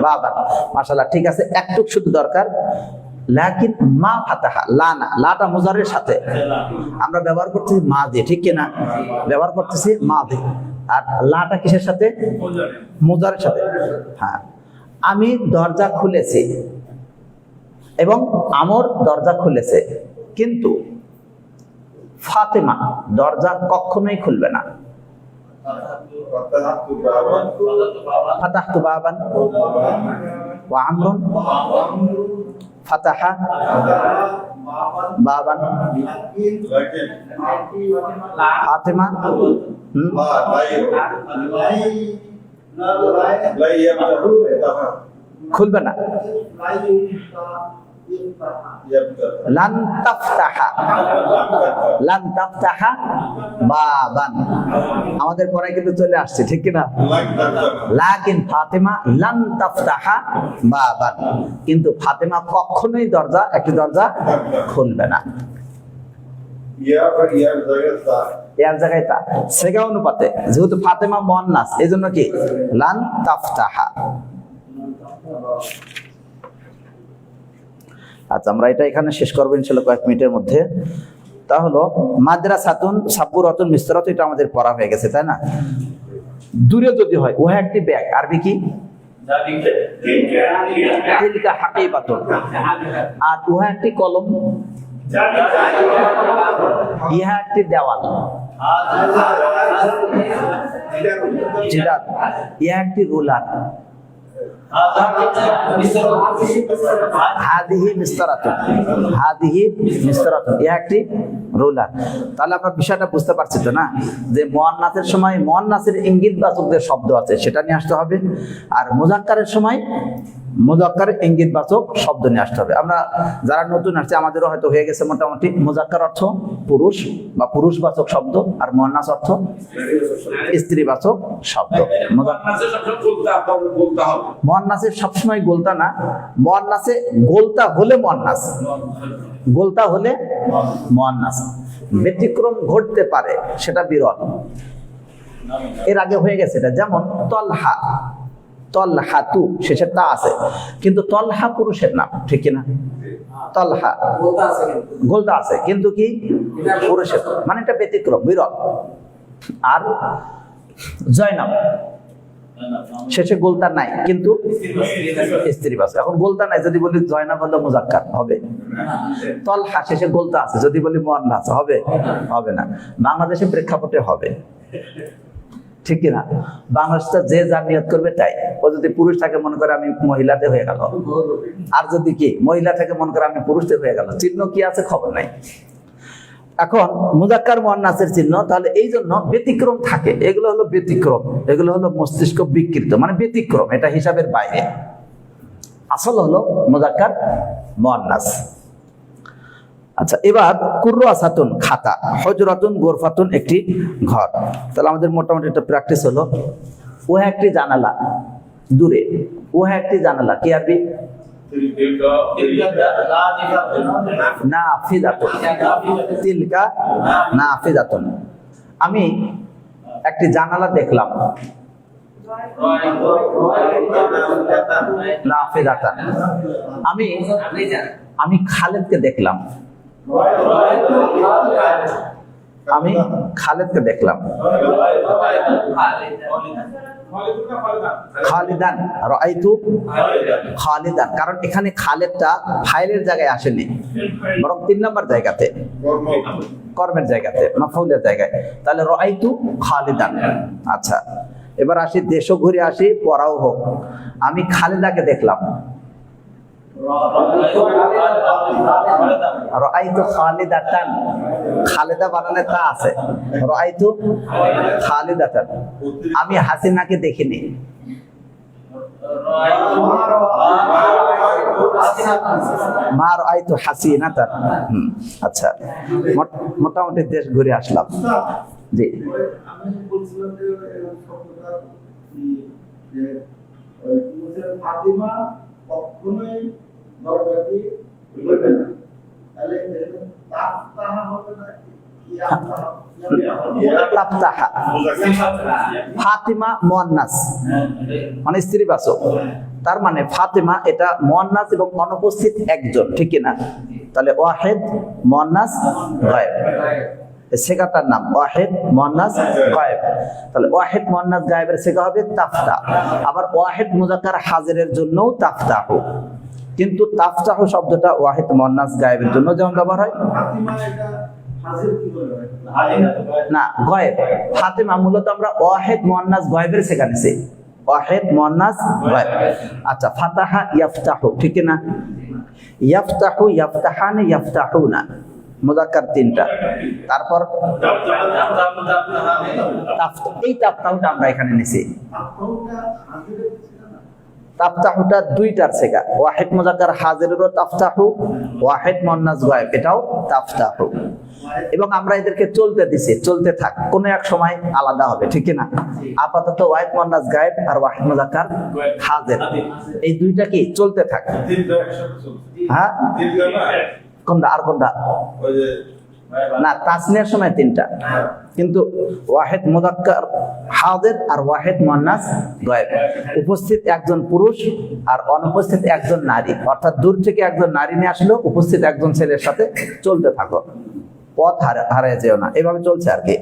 বাবা মাশাআল্লাহ, ঠিক আছে, একটু শুধু দরকার। লাকিন মা ফাতাহা, লা না, লাটা মুজারের সাথে আমরা ব্যবহার করতেছি মা দিয়ে, ঠিক কিনা? ব্যবহার করতেছি মা দিয়ে। আর লাটা কিসের সাথে? মুজারের সাথে। হ্যাঁ, আমি দরজা খুলেছি এবং আমর দরজা খুলেছে, কিন্তু ফাতেমা দরজা কখনোই খুলবে না। ফাতাহতু বাবান ওয়া আমরুন ফাতাহা বাবান ফাতেমা খুলবে না। লান তাফতাহা, লান তাফতাহা বাবান, আমাদের পড়ায় কিন্তু চলে আসছে, ঠিক কিনা? লাকিন ফাতেমা লান তাফতাহা বাবান, কিন্তু ফাতেমা কখনোই দরজা, একটি দরজা খুলবে না। এর জায়গায় তা সেগা অনুপাতে, যেহেতু ফাতেমা মুয়ান্নাস, এই জন্য কি লান তাফতাহা। আচ্ছা, আমরা এটা এখানে শেষ করবো ইনশাআল্লাহ কয়েক মিনিটের মধ্যে। তা হলো মাদ্রাসাতুন সাব্বুরাতুন মিসরাত, এটা আমাদের পড়া হয়ে গেছে, তাই না? দূরে যদি হয়, ওহা একটি ব্যাগ, আরবি কি? তিলকা হাকিবাতুন। আর ওহা একটি কলম, ইহা একটি দেওয়াল, জিদার, ইহা একটি রুলার, হাদিহি মিসরাতুন, হাদিহি মিসরাতুন, ইহা একটি রুলার। তাহলে আমরা বিষয়টা বুঝতে পারছি তো না, যে মুয়ান্নাসের সময় মুয়ান্নাসের ইঙ্গিতবাচক যে শব্দ আছে সেটা নিয়ে আসতে হবে, আর মুযাক্কারের সময় মুযাক্কারের ইঙ্গিতবাচক শব্দ নিয়ে আসতে হবে। আমরা যারা নতুন আসছে, আমাদেরও হয়তো হয়ে গেছে মোটামুটি, মুযাক্কার অর্থ পুরুষ বা পুরুষবাচক শব্দ, আর মুয়ান্নাস অর্থ স্ত্রীবাচক শব্দ। মুয়ান্নাসের সবসময় গোলতা না, মুয়ান্নাসে গোলতা হলে মুয়ান্নাস, গোলতা হলে মুয়ান্নাস, ব্যতিক্রম ঘটতে পারে, সেটা বিরল। এর আগে হয়ে গেছে এটা, যেমন তলহা, তলহাতু শেষে তা আছে, কিন্তু তলহা পুরুষের নাম, ঠিক কিনা? তলহা গোলতা আছে, কিন্তু কি পুরুষের, মানে এটা ব্যতিক্রম, বিরল। আর জয়নাব শেষে গোলতা নাই, কিন্তু স্ত্রীবাচক। এখন গোলতা নাই যদি বলি জয়নাব হলো মুযাক্কার, হবে? তলহা শেষে গোলতা আছে যদি বলি মুয়ান্নাস, হবে? হবে না। বাংলাদেশের প্রেক্ষাপটে হবে, ঠিক কিনা? বাংলাদেশটা যে যা নিয়ত করবে তাই। ও যদি পুরুষ থাকে মনে করে আমি মহিলাতে হয়ে গেল, আর যদি কি মহিলা থেকে মনে করে আমি পুরুষতে হয়ে গেল, চিহ্ন কি আছে খবর নাই। এখন মুযাক্কার মুয়ান্নাসের চিহ্ন, তাহলে এই জন্য ব্যতিক্রম থাকে, এগুলো হলো ব্যতিক্রম, এগুলো হলো মস্তিষ্ক বিকৃত, মানে ব্যতিক্রম, এটা হিসাবের বাইরে। আসল হলো মুযাক্কার মুয়ান্নাস। আচ্ছা, এবার কুররাসাতুন খাতা, হুজরাতুন গোরফাতুন একটি ঘর। তাহলে আমাদের মোটামুটি একটা প্র্যাকটিস হলো। ওহা একটি জানালা, দূরে, ওহা একটি জানালা, কি আরবি? নাফিজাতুন, তিলকা নাফিজাতুন। আমি একটি জানালা দেখলাম, নাফিজাতান। আমি খালেদকে দেখলাম, আমি খালেদকে দেখলাম। খালিদান, রাআইতু খালিদান, কারণ এখানে খালেদটা ফাইলের জায়গায় আসেনি, বরং 3 নম্বর জায়গাতে, কর্মের জায়গাতে, মাফউলের জায়গায়। তাহলে রাআইতু খালিদান। আচ্ছা, এবার আসি, দেশও ঘুরে আসি, পড়াও হোক। আমি খালেদাকে দেখলাম, রাআইতু খালিদাতান, খালেদা বানানে তা আছে, রাআইতু খালিদাতান। আমি হাসিনাকে দেখিনি, মা রাআইতু হাসিনাতান। আচ্ছা, মোটামুটি দেশ ঘুরে আসলাম। জি, আমি বলছিলাম যে ফাতিমা কখনোই দরজাটি খুলবে না, তাহলে তাফতাহা হবে না তাফতাহা। ফাতিমা মুয়ান্নাস মানে স্ত্রীবাচক, তার মানে ফাতিমা এটা মুয়ান্নাস এবং অনুপস্থিত একজন, ঠিক কি না? তাহলে ওয়াহিদ মুয়ান্নাস গায়েব, সেগাটার নাম ওয়াহিদ মুয়ান্নাস গায়েব। তাহলে ওয়াহিদ মুয়ান্নাস গায়েবের সেগা হবে তাফতা। আবার ওয়াহিদ মুযাক্কার হাজিরের জন্যও তাফতাহু, কিন্তু তাফতাহু শব্দটা ওয়াহিদ মুয়ান্নাস গায়েবের জন্য যেমন ব্যবহার হয়। ফাতিমা এটা হাজির কি করে হয়? না, গায়েব। ফাতিমা মূলত আমরা ওয়াহিদ মুয়ান্নাস গায়েবের সেগা নিছি, ওয়াহিদ মুয়ান্নাস গায়েব। আচ্ছা, ফাতাহা ইয়াফতাহু, ঠিক না? ইয়াফতাহু, ইয়াফতাহানি, ইয়াফতাহুনা, মুযাক্কার তিনটা। তারপর এই তাফতাহুটা আমরা এখানে নিছি। তাফতাহুটা হাজিরের ছিল না? তাফতাহুটা দুইটার সেগা, ওয়াহিদ মুযাক্কার হাজিরেরও তাফতাহু, ওয়াহিদ মুয়ান্নাস গায়েব এটাও তাফতাহু। এবং আমরা এদেরকে চলতে দিছি, চলতে থাক, কোনো এক সময় আলাদা হবে, ঠিক না? আপাতত ওয়াহিদ মুয়ান্নাস গায়েব আর ওয়াহিদ মুযাক্কার হাজির, এই দুইটা কি চলতে থাক। হ্যাঁ, কোনটা আর কোনটা? না, তাসনিয়ার সময় তিনটা, কিন্তু ওয়াহিদ মুযাক্কার হাজির আর ওয়াহিদ মুয়ান্নাস গায়েব, উপস্থিত একজন পুরুষ আর অনুপস্থিত একজন নারী, অর্থাৎ দূর থেকে একজন নারী নিয়ে আসলো, উপস্থিত একজন ছেলের সাথে চলতে থাকো, পথ হারিয়ে যেও না, এভাবে চলছে আর কি।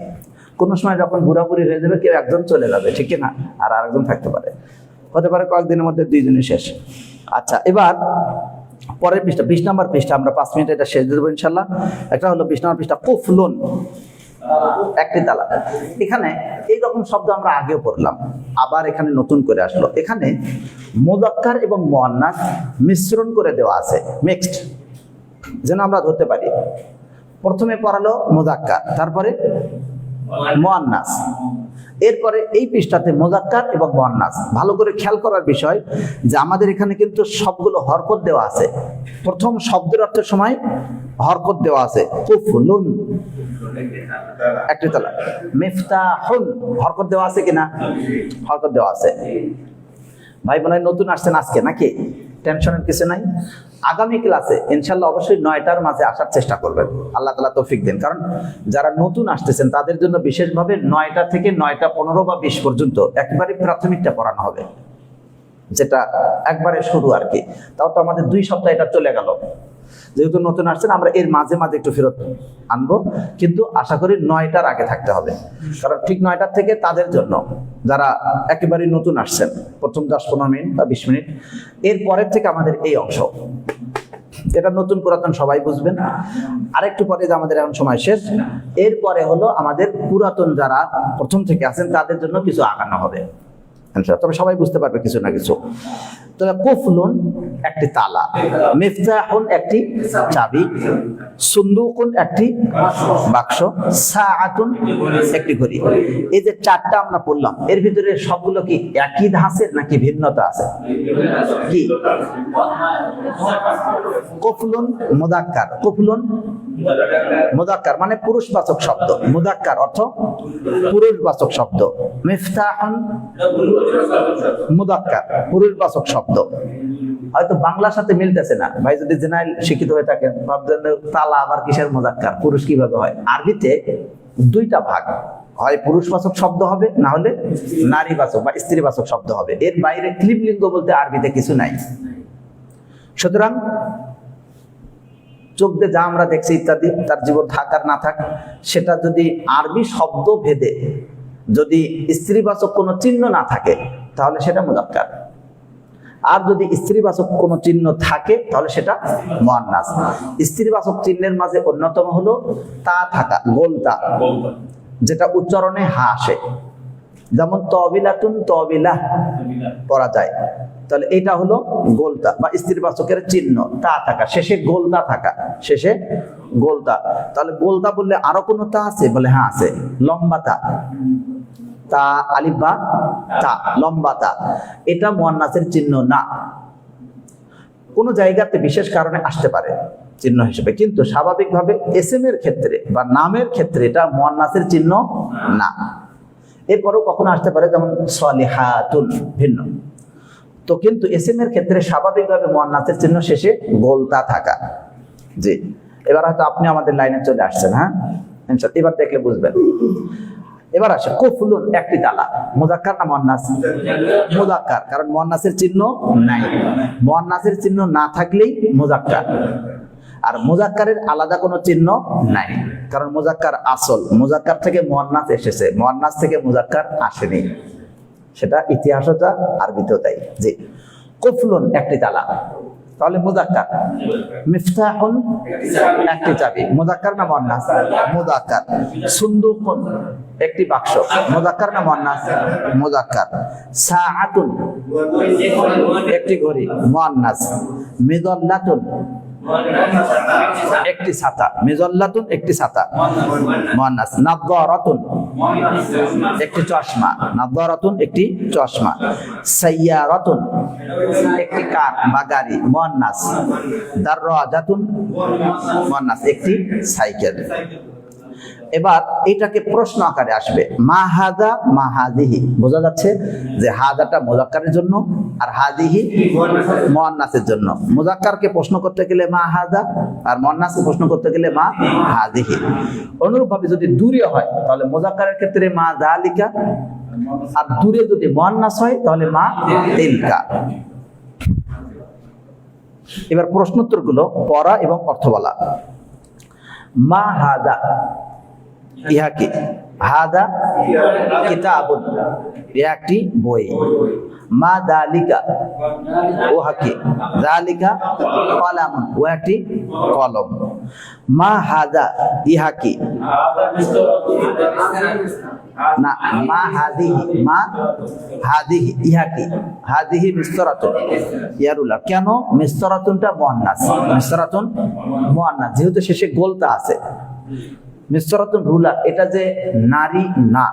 কোনো সময় যখন বুড়াবুড়ি হয়ে যাবে কেউ একজন চলে যাবে, ঠিক না? আর আরেকজন থাকতে পারে, হতে পারে কয়েকদিনের মধ্যে দুইজনই শেষ। আচ্ছা, এবার পরের পৃষ্ঠা 20 নম্বর পৃষ্ঠা, আমরা 5 মিনিট এটা শেষ দেবো ইনশাল্লাহ। একটা হলো 20 নম্বর পৃষ্ঠা, কুফলুন, একটি তালা। এখানে এইরকম শব্দ আমরা আগেও পড়লাম, আবার এখানে নতুন করে আসলো। এখানে মুযাক্কার এবং মুয়ান্নাস মিশ্রণ করে দেওয়া আছে, মিক্সড, যেন আমরা ধরতে পারি। প্রথমে পড়ালো মুযাক্কার, তারপরে মুয়ান্নাস, এরপরে এই পৃষ্ঠাতে মুযাক্কার এবং মুয়ান্নাস। ভালো করে খেয়াল করার বিষয় যে আমাদের এখানে কিন্তু সবগুলো হরকত দেওয়া আছে। প্রথম শব্দের অর্থের সময় হরকত দেওয়া আছে, কুফলুন একটি তালা, মিফতাহুন হরকত দেওয়া আছে কিনা? হরকত দেওয়া আছে। ভাই বোনেরা নতুন আসছেন আজকে নাকি? টেনশনের কিছু নাই। আগামী ক্লাসে ইনশাল্লাহ অবশ্যই 9টার মাঝে আসার চেষ্টা করবেন, আল্লাহ তাআলা তৌফিক দেন। কারণ যারা নতুন আসতেছেন তাদের জন্য বিশেষভাবে 9টা থেকে 9টা 15 বা 20 পর্যন্ত একবারে প্রাথমিকটা পড়ানো হবে, যেটা একবারে শুরু আর কি। তাও তো আমাদের 2 সপ্তাহ এটা চলে গেল। যেহেতু নতুন আসছেন আমরা এর মাঝে মাঝে একটু ফেরত আনবো, কিন্তু আশা করি 9টার আগে থাকতে হবে। কারণ ঠিক 9টার থেকে তাদের জন্য যারা একেবারে নতুন আসছেন প্রথম 10-15 মিনিট বা 20 মিনিট, এর পরের থেকে আমাদের এই অংশ, এটা নতুন পুরাতন সবাই বুঝবেন। আরেকটু পরে যে আমাদের এখন সময় শেষ, এরপরে হলো আমাদের পুরাতন যারা প্রথম থেকে আছেন তাদের জন্য কিছু আগানো হবে, তবে সবাই বুঝতে পারবে কিছু না কিছু। তবে কুফলুন একটি তালা, মিফতাহুন একটি চাবি, সুন্দুকুন একটি বাক্স, সাআতুন একটি ঘড়ি। এই যে 4টা আমরা পড়লাম, এর ভিতরে সবগুলো কি একই ধাঁচের নাকি ভিন্নতা আছে? কি? কুফলুন মুযাক্কার, কুফলুন মুযাক্কার মানে পুরুষবাচক শব্দ, মুযাক্কার অর্থ পুরুষবাচক শব্দ, মিফতাহুন মুযাক্কার পুরুষবাচক শব্দ। হয়তো বাংলার সাথে মিলতেছে না, ভাই যদি জেনারেল শিক্ষিত হয়ে থাকেন ভাবছেন তালা আবার কিসের মুযাক্কার, পুরুষ কিভাবে হয়? আরবিতে 2টা ভাগ, হয় পুরুষবাচক শব্দ হবে, না হলে নারীবাচক বা স্ত্রীবাচক শব্দ হবে। এর বাইরে ক্লিবলিঙ্গ বলতে আরবিতে কিছু নাই। সুতরাং চোখ দিয়ে যা আমরা দেখছি ইত্যাদি, তার জীবন থাক আর না থাক, সেটা যদি আরবি শব্দ ভেদে যদি স্ত্রীবাচক কোনো চিহ্ন না থাকে তাহলে সেটা মুযাক্কার, আর যদি স্ত্রীবাচক কোনো চিহ্ন থাকে তাহলে সেটা মুয়ান্নাস। স্ত্রীবাচক চিহ্নের মাঝে অন্যতম হলো তা থাকা, গোলতা, যেটা উচ্চারণে হা আসে, যেমন তবিলাতুন, তবিলা পড়া যায়, তাহলে এটা হলো গোলতা বা স্ত্রীবাচকের চিহ্ন, তা থাকা, শেষে গোলতা থাকা, শেষে গোলতা। তাহলে গোলতা বললে আরো কোনো তা আছে? বলে হ্যাঁ আছে, লম্বা তা, তা আলিফ বা তা, লম্বা তা, এটা মুয়ান্নাসের চিহ্ন না। কোনো জায়গাতে বিশেষ কারণে আসতে পারে চিহ্ন হিসেবে, কিন্তু স্বাভাবিকভাবে এসএম এর ক্ষেত্রে বা নামের ক্ষেত্রে এটা মুয়ান্নাসের চিহ্ন না। এরপরেও কখনো আসতে পারে, যেমন সলিহাতুন ভিন্ন। তো কিন্তু এসএম এর ক্ষেত্রে স্বাভাবিকভাবে মুয়ান্নাসের চিহ্ন শেষে গোলতা থাকা। জি, এবার হয়তো আপনি আমাদের লাইনে চলে আসছেন, হ্যাঁ ইনশাআল্লাহ এবার দেখলে বুঝবেন। এবার আসে কুফলুন একটি তালা, মুযাক্কার না মুয়ান্নাস? মুযাক্কার, কারণ মুয়ান্নাসের চিহ্ন নাই। মুয়ান্নাসের চিহ্ন না থাকলেই মুযাক্কার, আর মুযাক্কারের আলাদা কোনো চিহ্ন নাই, কারণ মুযাক্কার আসল, মুযাক্কার থেকে মুয়ান্নাস এসেছে, মুয়ান্নাস থেকে মুযাক্কার আসেনি। সেটা ইতিহাসও যা, আরবিতেও তাই। জি, কুফলুন একটি তালা, তাহলে মুযাক্কার। মিফতাহুন একটি চাবি, মুযাক্কার না মুয়ান্নাস? মুযাক্কার। সুন্দুকুন একটি বাক্স, মুযাক্কার না মুয়ান্নাস? মুযাক্কার। সাআতুন একটি ঘড়ি, মুয়ান্নাস। মিযাল্লাতুন একটি ছাতা, মিযাল্লাতুন একটি ছাতা, মুয়ান্নাস। নাযযারাতুন একটি চশমা, নাযযারাতুন একটি চশমা। সাইয়ারাতুন একটি কার বা গাড়ি, মুয়ান্নাস। দাররাজাতুন মুয়ান্নাস একটি সাইকেল। এবার এটাকে প্রশ্ন আকারে আসবে, মা হাদা মা হাদিহি। বোঝা যাচ্ছে যে হাদাটা মুযাক্কারের জন্য আর হাদিহি মুয়ান্নাসের জন্য। মুযাক্কারকে প্রশ্ন করতে গেলে মা হাদা, আর মুয়ান্নাসকে প্রশ্ন করতে গেলে মা হাদিহি। অনুরূপভাবে যদি দূরে হয় তাহলে মুযাক্কারের ক্ষেত্রে মা যালিকা, আর দূরে যদি মুয়ান্নাস হয় তাহলে মা তিলকা। এবার প্রশ্নোত্তরগুলো পড়া এবং অর্থ বলা। মা হাদা, ইহা কি? হাদা কিতাবুন, ইহা একটি বই। মা যালিকা, ওহা কি? যালিকা কলামুন, ও একটি কলম। মা হাদা, ইহা কি? না, মা হাদিহি, মা হাদিহি, ইহা কি? হাদিহি মিসরাতুন, ইয়ারুলা। কেন মিসরাতুনটা মুয়ান্নাস? মিসরাতুন মুয়ান্নাস, যেহেতু শেষে গোলতা আছে। মিসরাতুন রুলা, এটা যে নারী না,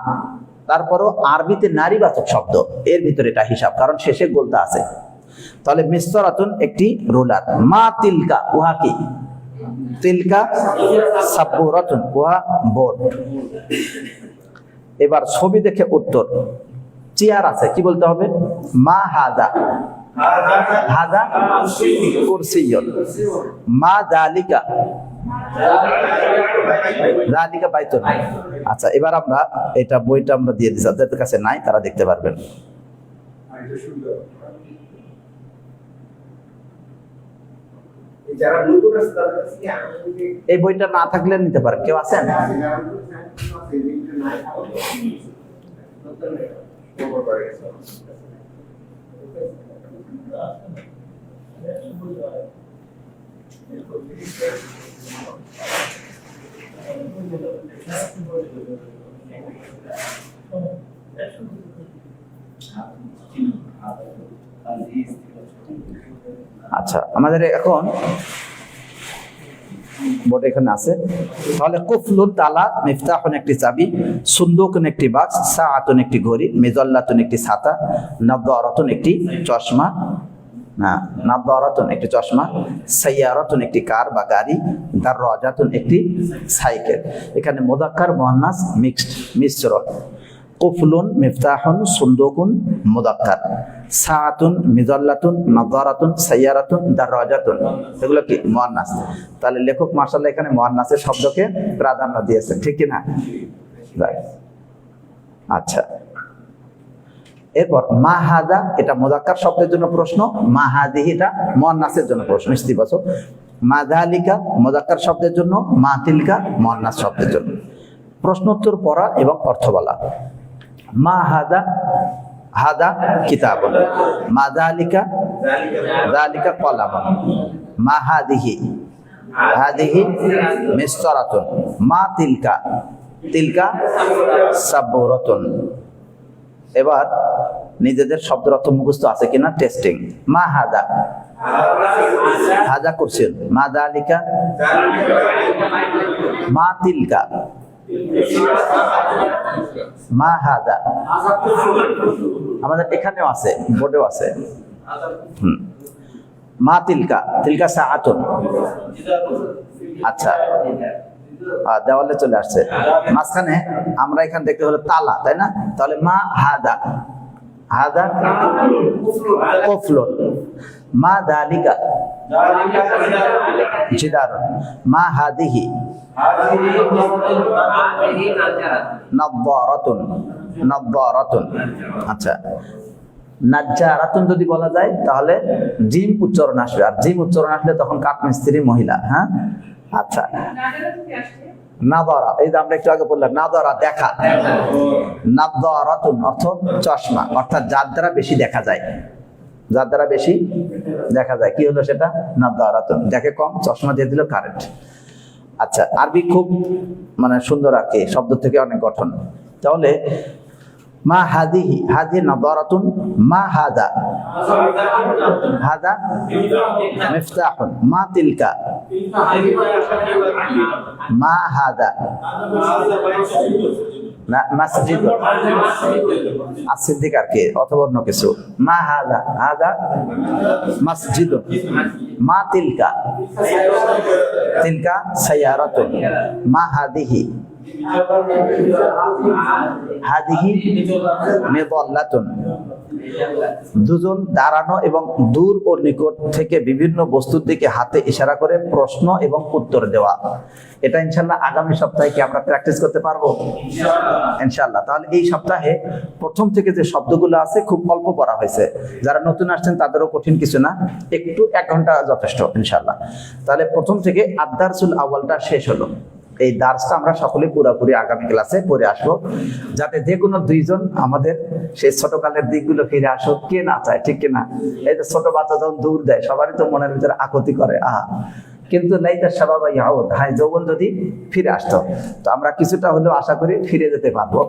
তারপরও আরবিতে নারীবাচক শব্দ, এর ভিতরে এটা হিসাব, কারণ শেষে গোলতা আছে। তাহলে মিসরাতুন একটি রুলার। মা তিলকা, উহা কি? তিলকা সাবুরাতুন, উহা বোর্ড। এবার ছবি দেখে উত্তর। চেয়ার আছে, কি বলতে হবে? মা হাদা, হাদা কুরসিয়ুন। মা যালিকা, যালিকা বাইতুন। আচ্ছা, এবার আমরা এটা বইটা আমরা দিয়ে দিচ্ছি, যাদের কাছে নাই তারা দেখতে পারবেন। যারা নতুন আছে তাদের কাছে কি আমি এই বইটা না থাকলে নিতে পারেন, কেউ আছেন? আচ্ছা, আমাদের এখন বোর্ড এখানে আছে। তাহলে কুফলুন তালা, মিফতাহুন একটি চাবি, সুন্দুকুন একটি বাক্স, সাআতুন একটি ঘড়ি, মিযাল্লাতুন একটি ছাতা, নাযযারাতুন একটি চশমা, নাযযারাতুন একটি চশমা, সাইয়ারাতুন একটি কার বা গাড়ি, দাররাজাতুন একটি সাইকেল। এখানে মুযাক্কার মুয়ান্নাস মিক্সড, মিশ্রণ। কুফলুন, মিফতাহুন, সুন্দুকুন মুযাক্কার, সাআতুন, মিযাল্লাতুন, নাযযারাতুন, সাইয়ারাতুন, দাররাজাতুন, এগুলো কি? মুয়ান্নাস। তাহলে লেখক মাশাআল্লাহ এখানে মুয়ান্নাসের শব্দকে প্রাধান্য দিয়েছেন, ঠিক কি না? আচ্ছা, এরপর মা হাদা, এটা মুযাক্কার শব্দের জন্য প্রশ্ন। মা হাদিহি, এটা মুয়ান্নাসের জন্য প্রশ্ন, ইস্তিবাচক। মা যালিকা মুযাক্কার শব্দের জন্য, মা তিলকা মুয়ান্নাস শব্দের জন্য। প্রশ্নোত্তর পড়া এবং অর্থ বলা। মা হাদা, হাদা কিতাবুন। মা যালিকা, যালিকা কলামুন। মা হাদিহি, হাদিহি মিসরাতুন। মা তিলকা, তিলকা সাবুরাতুন। এবার নিজেদের শব্দের অর্থ মুখস্থ আছে কিনা টেস্টিং। মা হাদা, হাদা কুরসিয়ুন। মা যালিকা, মা তিলকা, মা হাদা। আমাদের এখানেও আছে, বোর্ডেও আছে। মা তিলকা, তিলকা সাআতুন। আচ্ছা, দেওয়ালে চলে আসছে মাঝখানে। আমরা এখানে দেখতে হলো তালা, তাই না? তাহলে মা হাদা, হাদা কুফলুন। মা যালিকা, জিদারুন। মা হাদিহি নাদ্দারাতুন, নাদ্দারাতুন। আচ্ছা, নাজ্জারাতুন যদি বলা যায় তাহলে জিম উচ্চারণ আসবে, আর জিম উচ্চারণ আসলে তখন কাঠমিস্ত্রি মহিলা। হ্যাঁ, আচ্ছা। নাদারা, এই যে আমরা একটু আগে বললাম নাদারা দেখা, নাদ্দারাতুন অর্থ চশমা, অর্থাৎ যার দ্বারা বেশি দেখা যায়, যার দ্বারা বেশি দেখা যায়। কি হলো সেটা? নাদ্দারাতুন, দেখে কম, চশমা দিয়ে দিল কারেন্ট। আচ্ছা, আরবি খুব মানে সুন্দর আর কি, শব্দ থেকে অনেক গঠন। তাহলে মা হাদিহি, হাদিহি নাদারাতুন, মা হাদা, হাদা মিফতাহুন, মা তিলকা, মা হাদা না মসজিদ, আসিদ্দিক আর কি অথবা অন্য কিছু। মা হাদা, হাদা মসজিদ, মা তিলকা, তিলকা সাইয়ারাতুন, মা হাদিহি, হাদিহি মিদাল্লাতুন। দুজন দাঁড়ানো এবং দূর ও নিকট থেকে বিভিন্ন বস্তুর দিকে হাতে ইশারা করে প্রশ্ন এবং উত্তর দেওয়া। এটা ইনশাআল্লাহ আগামী সপ্তাহে কি আমরা প্র্যাকটিস করতে পারবো? ইনশাআল্লাহ। তাহলে এই সপ্তাহে প্রথম থেকে যে শব্দগুলো আছে খুব অল্প পড়া হয়েছে, যারা নতুন আসছেন তাদেরও কঠিন কিছু না, একটু 1 ঘন্টা যথেষ্ট ইনশাআল্লাহ। তাহলে প্রথম থেকে আদ-দারসুল আউয়ালটা শেষ হলো। এই দার্সটা আমরা সকলে পুরোপুরি আগামী ক্লাসে পড়ে আসবো, যাতে যে কোনো দুইজন আমাদের সেই ছোটকালের দিকগুলো ফিরে আসো। কে না চায়, ঠিক কিনা? এই যে ছোট বাচ্চা যখন দূর দেয় সবারই তো মনের ভিতরে আকুতি করে, আহা, কিন্তু লাইতা শাবাবা ইয়াউদ, হায় যৌবন যদি ফিরে আসতো। তো আমরা কিছুটা হলেও আশা করি ফিরে যেতে পারবো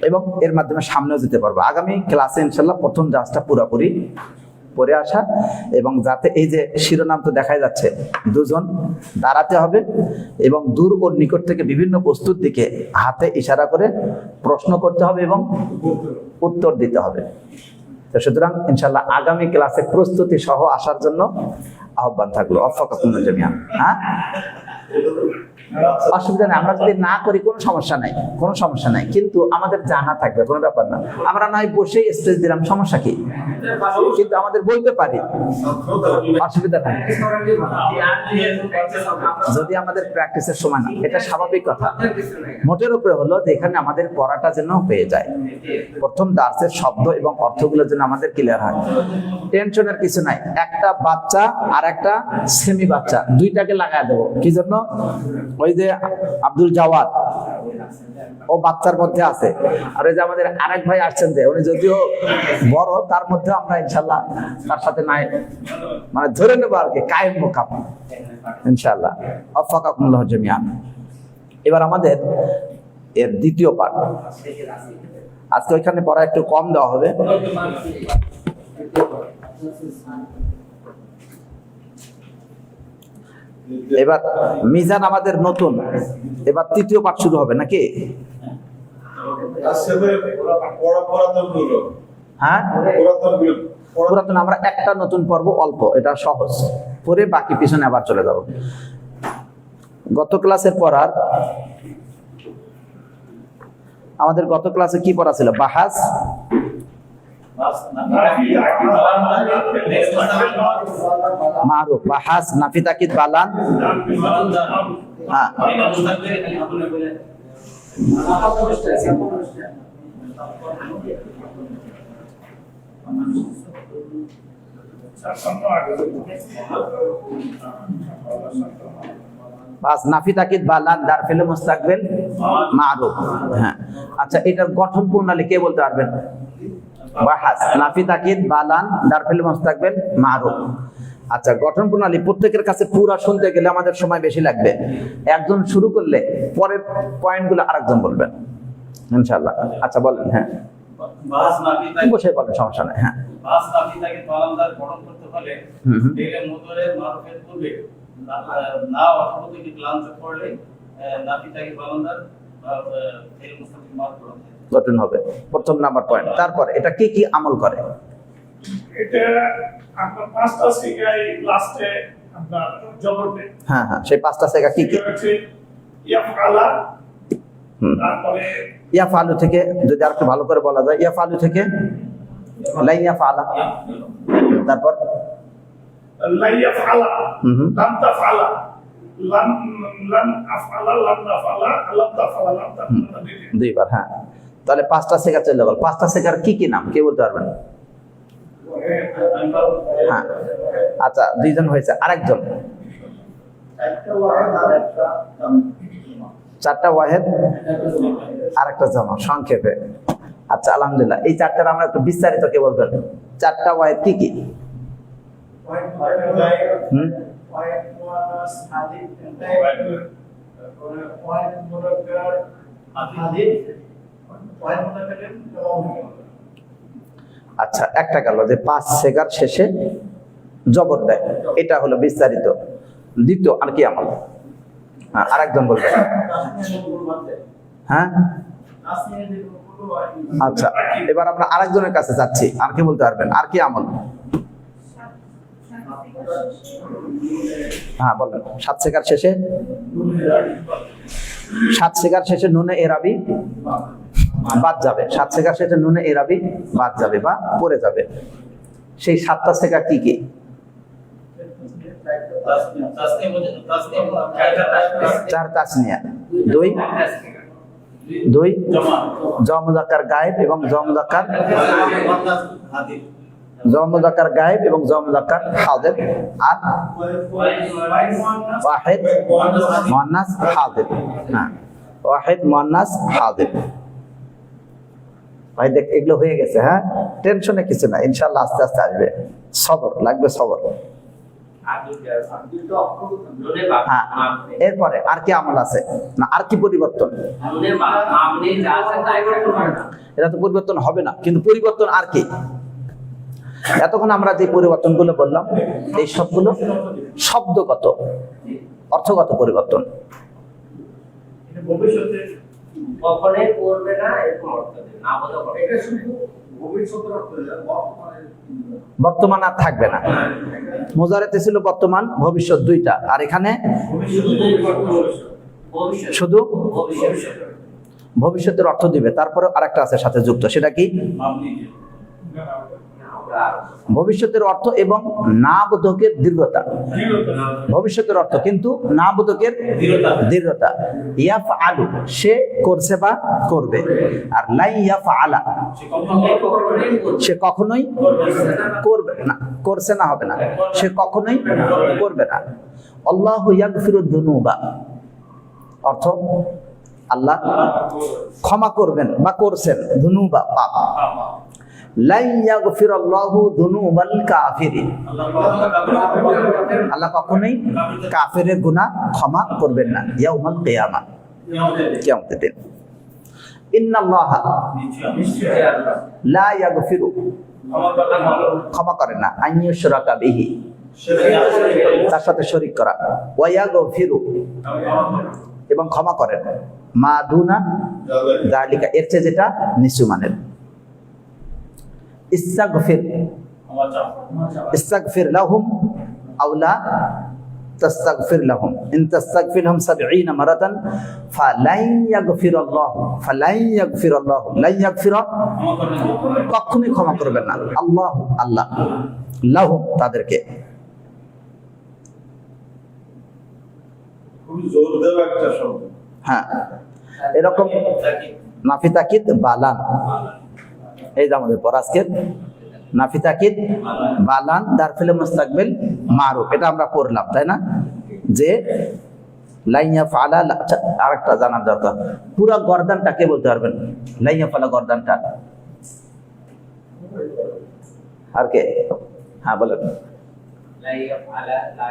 এবং এর মাধ্যমে সামনেও যেতে পারবো। আগামী ক্লাসে ইনশাল্লাহ প্রথম দার্সটা পুরোপুরি পরে আসা, এবং যাতে এই যে শিরোনাম তো দেখাই যাচ্ছে, দুজন দাঁড়াতে হবে এবং দূর ও নিকট থেকে বিভিন্ন বস্তুর দিকে হাতে ইশারা করে প্রশ্ন করতে হবে এবং উত্তর দিতে হবে। তো সুতরাং ইনশাল্লাহ আগামী ক্লাসে প্রস্তুতি সহ আসার জন্য আহ্বান থাকলো। ওয়াফাকাকুমুল্লাহ জামিআন। হ্যাঁ, অসুবিধা নেই, আমরা যদি না করি কোনো সমস্যা নাই, কোনো সমস্যা নাই, কিন্তু আমাদের জানা থাকবে, কোনো ব্যাপার না। আমরা নয় বসেই স্টেজ দিলাম, সমস্যা কি? কিন্তু আমাদের বলতে পারি, অসুবিধা নাই। যদি আমাদের প্র্যাকটিসের সময় না, এটা স্বাভাবিক কথা। মোটের উপরে হলো যে এখানে আমাদের পড়াটা যেন পেয়ে যায়, প্রথম দার্সের শব্দ এবং অর্থগুলো যেন আমাদের ক্লিয়ার হয়। টেনশনের কিছু নাই। একটা বাচ্চা আর একটা সেমি বাচ্চা, দুইটাকে লাগায় দেবো। কি জন্য? ওই যে আব্দুল জাওয়াদ, ও বাচ্চার মধ্যে আছে, আর ওই যে আমাদের আরেক ভাই আসছেন, যে উনি যদিও বড়, তার মধ্যে আমরা ইনশাল্লাহ তার সাথে নাই মানে ধরে নেবো আর কি, কায়েম মোকাম ইনশাল্লাহ। ওয়াফাকাকুমুল্লাহ জামিআন। এবার আমাদের এর দ্বিতীয় পার্ট, আজকে ওইখানে পড়া একটু কম দেওয়া হবে। এবার মিজান আমাদের নতুন, এবার তৃতীয় পাঠ শুরু হবে নাকি? হ্যাঁ, পুরাতন আমরা একটা নতুন পর্ব অল্প, এটা সহজ, পরে বাকি পিছনে আবার চলে যাব। গত ক্লাসের পড়ার, আমাদের গত ক্লাসে কি পড়া ছিল? বাহাস, মারুফ, বাহাস, নাফি, তাকিদ, বালান। হ্যাঁ, বাস, নাফি, তাকিদ, বালান, দার, ফেলে, মুস্তাকবিল, মারুফ। হ্যাঁ, আচ্ছা, এটার গঠন প্রণালী কে বলতে পারবেন? বাহাস, নাফি, তাকিদ, বালান, দার, ফেলে, মুস্তাকবিল, মারুফ। আচ্ছা, গঠন প্রণালী প্রত্যেকের কাছে পুরো শুনতে গেলে আমাদের সময় বেশি লাগবে। একজন শুরু করলে পরের পয়েন্টগুলো আরেকজন বলবেন ইনশাআল্লাহ। আচ্ছা বলেন। হ্যাঁ, বাস নাফি তাকিদ, বসে বলেন, সমস্যা নাই। হ্যাঁ, বাস নাফি তাকিদ বালান্দার গঠন করতে হলে ফেলে মুদরের মারুফের পূর্বে না অথবা থেকে লাম যোগ করলে নাফি তাকিদ বালান্দার ফেল মুস্তাকিল মারুফ গঠন হবে, প্রথম নাম্বার পয়েন্ট। তারপর এটা কি কি আমল করে? এটা আপনার পাঁচটা সিগাই লাস্টে আপনার জবর দেয়। হ্যাঁ হ্যাঁ, সেই পাঁচটা সেগা কি কি? ইয়াফআলা, তারপরে ইয়াফআলু থেকে যদি আরেকটু ভালো করে বলা যায়, ইয়াফআলু থেকে লা ইয়াফআলা, তারপর লাইয়া ফালা হুম। লাম তাফালা লাম লাম আফালা লাম নাফালা লাম তাফালা লাম তাফালা দুইবার, হ্যাঁ। তাহলে 5টা সেকা চলে গেল। 5টা সেকার কি কি নাম কে বলতে পারবেন? হ্যাঁ, আচ্ছা, 2জন হয়েছে। আরেকজন? একটা ওয়াহেদ আর একটা 4টা ওয়াহেদ আর একটা জমা, সংক্ষেপে। আচ্ছা, আলহামদুলিল্লাহ। এই 4টার আমরা একটু বিস্তারিত কে বলবেন? 4টা ওয়াহেদ কি কি? হুম, ওয়াহেদ মুআন্নাস হাদিদ ওয়াহেদ মুযাক্কার হাদিদ ওয়াহেদ মুতাকাল্লিম আচ্ছা, একটা গেল যে 5 সেকার শেষে জবর দেয়, এটা হলো বিস্তারিত। দ্বিতীয় আর কি আমল? হ্যাঁ, আরেকজন বলবেন। হ্যাঁ, আচ্ছা, এবার আমরা আরেকজনের কাছে যাচ্ছি। আর কি বলতে পারবেন? আর কি আমল? হ্যাঁ, বলেন। 7 সেকার শেষে, 7 সেকার শেষে নুনে এরাবি বাদ যাবে। 7 সেকার শেষে নুনে এরাবি বাদ যাবে বা পড়ে যাবে। সেই 7টা সেকা কি কি? চার তাসনিয়া, 2 জ মুযাক্কার গায়েব এবং জ মুযাক্কার গায়েব এবং জ মুযাক্কার হাজির, আর ওয়াহিদ মুআন্নাস হাজির। হ্যাঁ, ওয়াহিদ মুআন্নাস হাজির। ভাই দেখ, এগুলো হয়ে গেছে। হ্যাঁ, টেনশনে কিছু না, ইনশাআল্লাহ আস্তে আস্তে আসবে। সবর লাগবে, সবর। হ্যাঁ, এরপরে আর কি আমল আছে না? আর কি পরিবর্তন? এটা তো পরিবর্তন হবে না, কিন্তু পরিবর্তন আর কি? এতক্ষণ আমরা যে পরিবর্তনগুলো বললাম, এই সবগুলো শব্দগত, অর্থগত পরিবর্তন। ভবিষ্যতে কখনোই করবে না এরকম অর্থ দেবে না, বলো এটা শুধু ভবিষ্যতের অর্থ দেয়, বর্তমানে বর্তমান আর থাকবে না। মুজারেতে ছিল বর্তমান ভবিষ্যৎ দুইটা, আর এখানে শুধু ভবিষ্যতের অর্থ দিবে। তারপরে আরেকটা আছে সাথে যুক্ত, সেটা কি? ভবিষ্যতের অর্থ এবং না বোধকের দৃঢ়তা। ভবিষ্যতের অর্থ কিন্তু না বোধকের দৃঢ়তা। ইয়াফআলু, সে করছে বা করবে। আর লাই ইয়াফআলা, সে কখনোই করবে না, করছে না হবে না, সে কখনোই করবে না। আল্লাহু ইয়াগফিরুদ দুনুবা, অর্থ আল্লাহ ক্ষমা করবেন বা করছেন, দুনুবা পাপ। লা ইয়াগফিরাল্লাহু দুনুবাল কাফিরিন, আল্লাহ কখনোই কাফেরের গুনাহ ক্ষমা করবেন না ইয়াউমাল কিয়ামা, কিয়ামতের দিন। ইন্নাল্লাহা লা ইয়াগফিরু, ক্ষমা করেন না, আইয়ুশরাকা বিহি, তার সাথে শরীক করা, ওয়া ইয়াগফিরু, এবং ক্ষমা করেন, মা দুনা যালিকা, এর চেয়ে যেটা নিচু মানের। ইস্তাগফির লাহুম আও লা তাস্তাগফির লাহুম, ইন তাস্তাগফির লাহুম 70 মারাতান ফালাই ইয়াগফিরাল্লাহু, ফালাই ইয়াগফিরাল্লাহু, লাই ইয়াগফিরা, কখনোই ক্ষমা করবেন না, আল্লাহ, আল্লাহ, লাহুম, তাদেরকে। খুবই জোর দেওয়া একটা শব্দ। হ্যাঁ, এরকম নাফি তাকিদ বালান, এই যে আমাদের পর আজকের নাফি তাকিদ বালান দারফিল মুস্তাকবিল মারুফ, এটা আমরা পড়লাম, তাই না? যে লাইয়া ফালা, আরেকটা জানার দরকার, পুরো গর্দানটা কে বলতে পারবেন? লাইয়া ফালা গর্দানটা আর কে? হ্যাঁ, বলেন। لا يفعل لا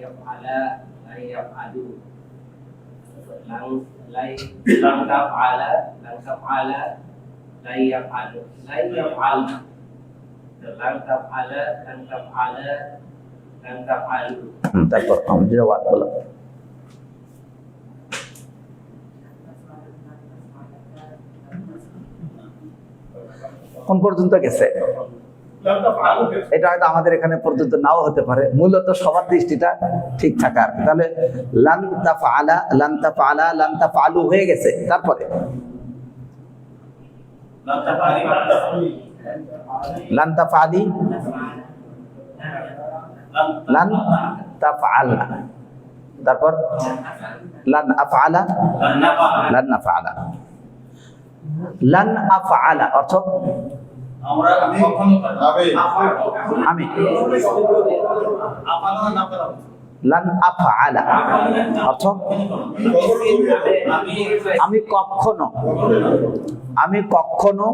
يفعل لا يفعل لن تفعل لا يفعل لن يفعل তারপর আমরা ওয়াদ বললাম। কোন পর্যন্ত গেছে? এটা হয়তো আমাদের এখানে পর্যন্ত নাও হতে পারে, মূলত সবার দৃষ্টিটা ঠিক থাকার। তাহলে লান তাফআলা, লান তাফআলা, লান তাফআলু হয়ে গেছে। তারপরে লান তাফআলি, লান তাফআলা, তারপর লান আফআলা, লান নাফআলা। লান আফআলা অর্থ আমরা কখনো আমি, আপানা না করা লান আফআলা অর্থ আমি কখনো, আমি কখনো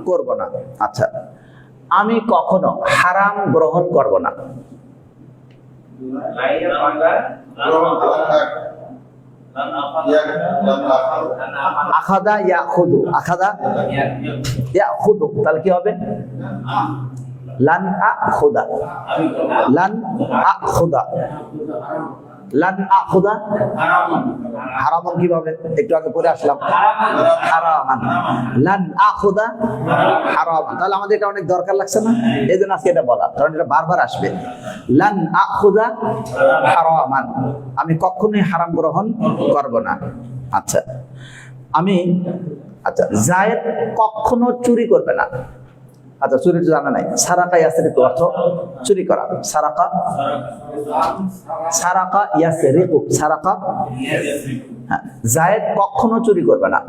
করব না। আচ্ছা, আমি কখনো হারাম গ্রহণ করব না। লাইয়া পাঙ্গা আখাদা ইয়াখুদু, আখাদা ইয়াখুদু, তাহলে কি হবে? লান আখুদা, লান আখুদা, লান আখুদা হারামান কিভাবে? একটু আগে পড়ে আসলাম, হারামান। লান আখুদা হারামান, তাহলে আমাদের এটা অনেক দরকার লাগছে না? এই জন্য আজকে এটা বলা, কারণ এটা বারবার আসবে। লান আখুদা হারামান, আমি কখনোই হারাম গ্রহণ করব না। আচ্ছা, আমি, আচ্ছা, জায়েদ কখনো চুরি করবে না। আচ্ছা, চুরি তো জানা নাই। সারাকা ইয়াসরিকু অর্থ চুরি করা। সারাকা, সারাকা ইয়াসরিকু, সারাকা, হ্যাঁ, জায়েদ কখনো চুরি করবে না।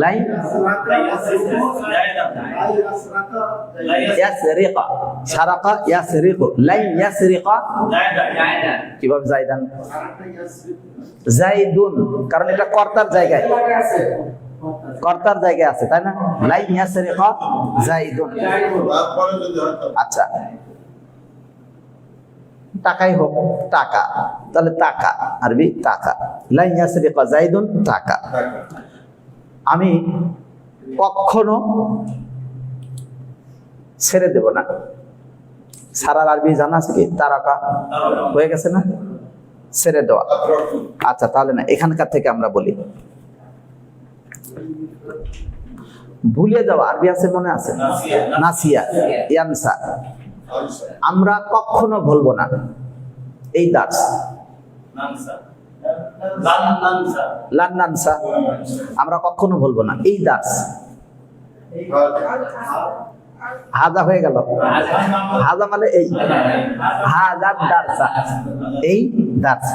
লাই ইয়াসরিকা, সারাকা ইয়াসরিকু, লাই ইয়াসরিকা, কিভাবে জায়দান? জাইদুন, কারণ এটা কর্তার জায়গায়, কর্তার জায়গায় আছে, তাই না? লাই ইয়াসরিকা জাইদুন। আচ্ছা, টাকাই হোক, টাকা, তাহলে টাকা, আরবি টাকা। লাই ইয়াসরিকা জাইদুন, টাকা। আমি কখনো ছেড়ে দেব না। সারার আরবি জানা আছে কি? তারাকা হয়ে গেছে না? ছেড়ে দেওয়া। আচ্ছা, তাহলে না, এখানকার থেকে আমরা বলি ভুলে যাওয়া, আরবি আছে, মনে আছে? নাসিয়া, ইয়ানসা। আমরা কখনো ভুলবো না, এই দাস। লান নানসা, আমরা কখনো ভুলবো না, এই দাস। হাজা হয়ে গেল, হাজা মানে এই, হাজার দারসা, এই দার্স।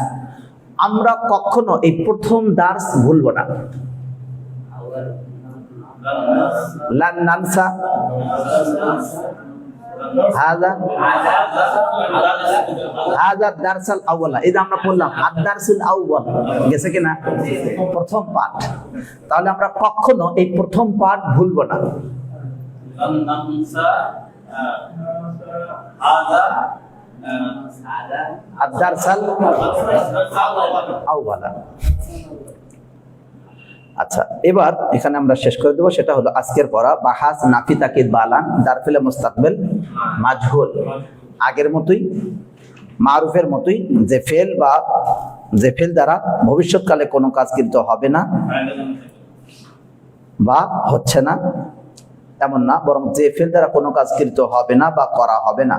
আমরা কখনো এই প্রথম দার্স ভুলবো না। লান নানসা হাজা, হাজা দারসাল আউয়ালা, এই যে আমরা বললাম আদ-দারসুল আউয়াল, গেছে কিনা? প্রথম পাঠ। তাহলে আমরা কখনো এই প্রথম পাঠ ভুলবো না। আদ-দারসাল আউয়ালা। আচ্ছা, এবার এখানে আমরা শেষ করে দেবো, সেটা হলো আজকের পড়া বাহাস নাফি তাকিদ বালান দারফিল মুস্তাকবিল মাজহুল। আগের মতোই, মারুফের মতোই, যে ফেল বা যে ফেল দ্বারা ভবিষ্যৎকালে কোনো কাজ কিন্তু হবে না বা হচ্ছে না এমন না, বরং যে ফেল দ্বারা কোনো কাজ কৃত হবে না বা করা হবে না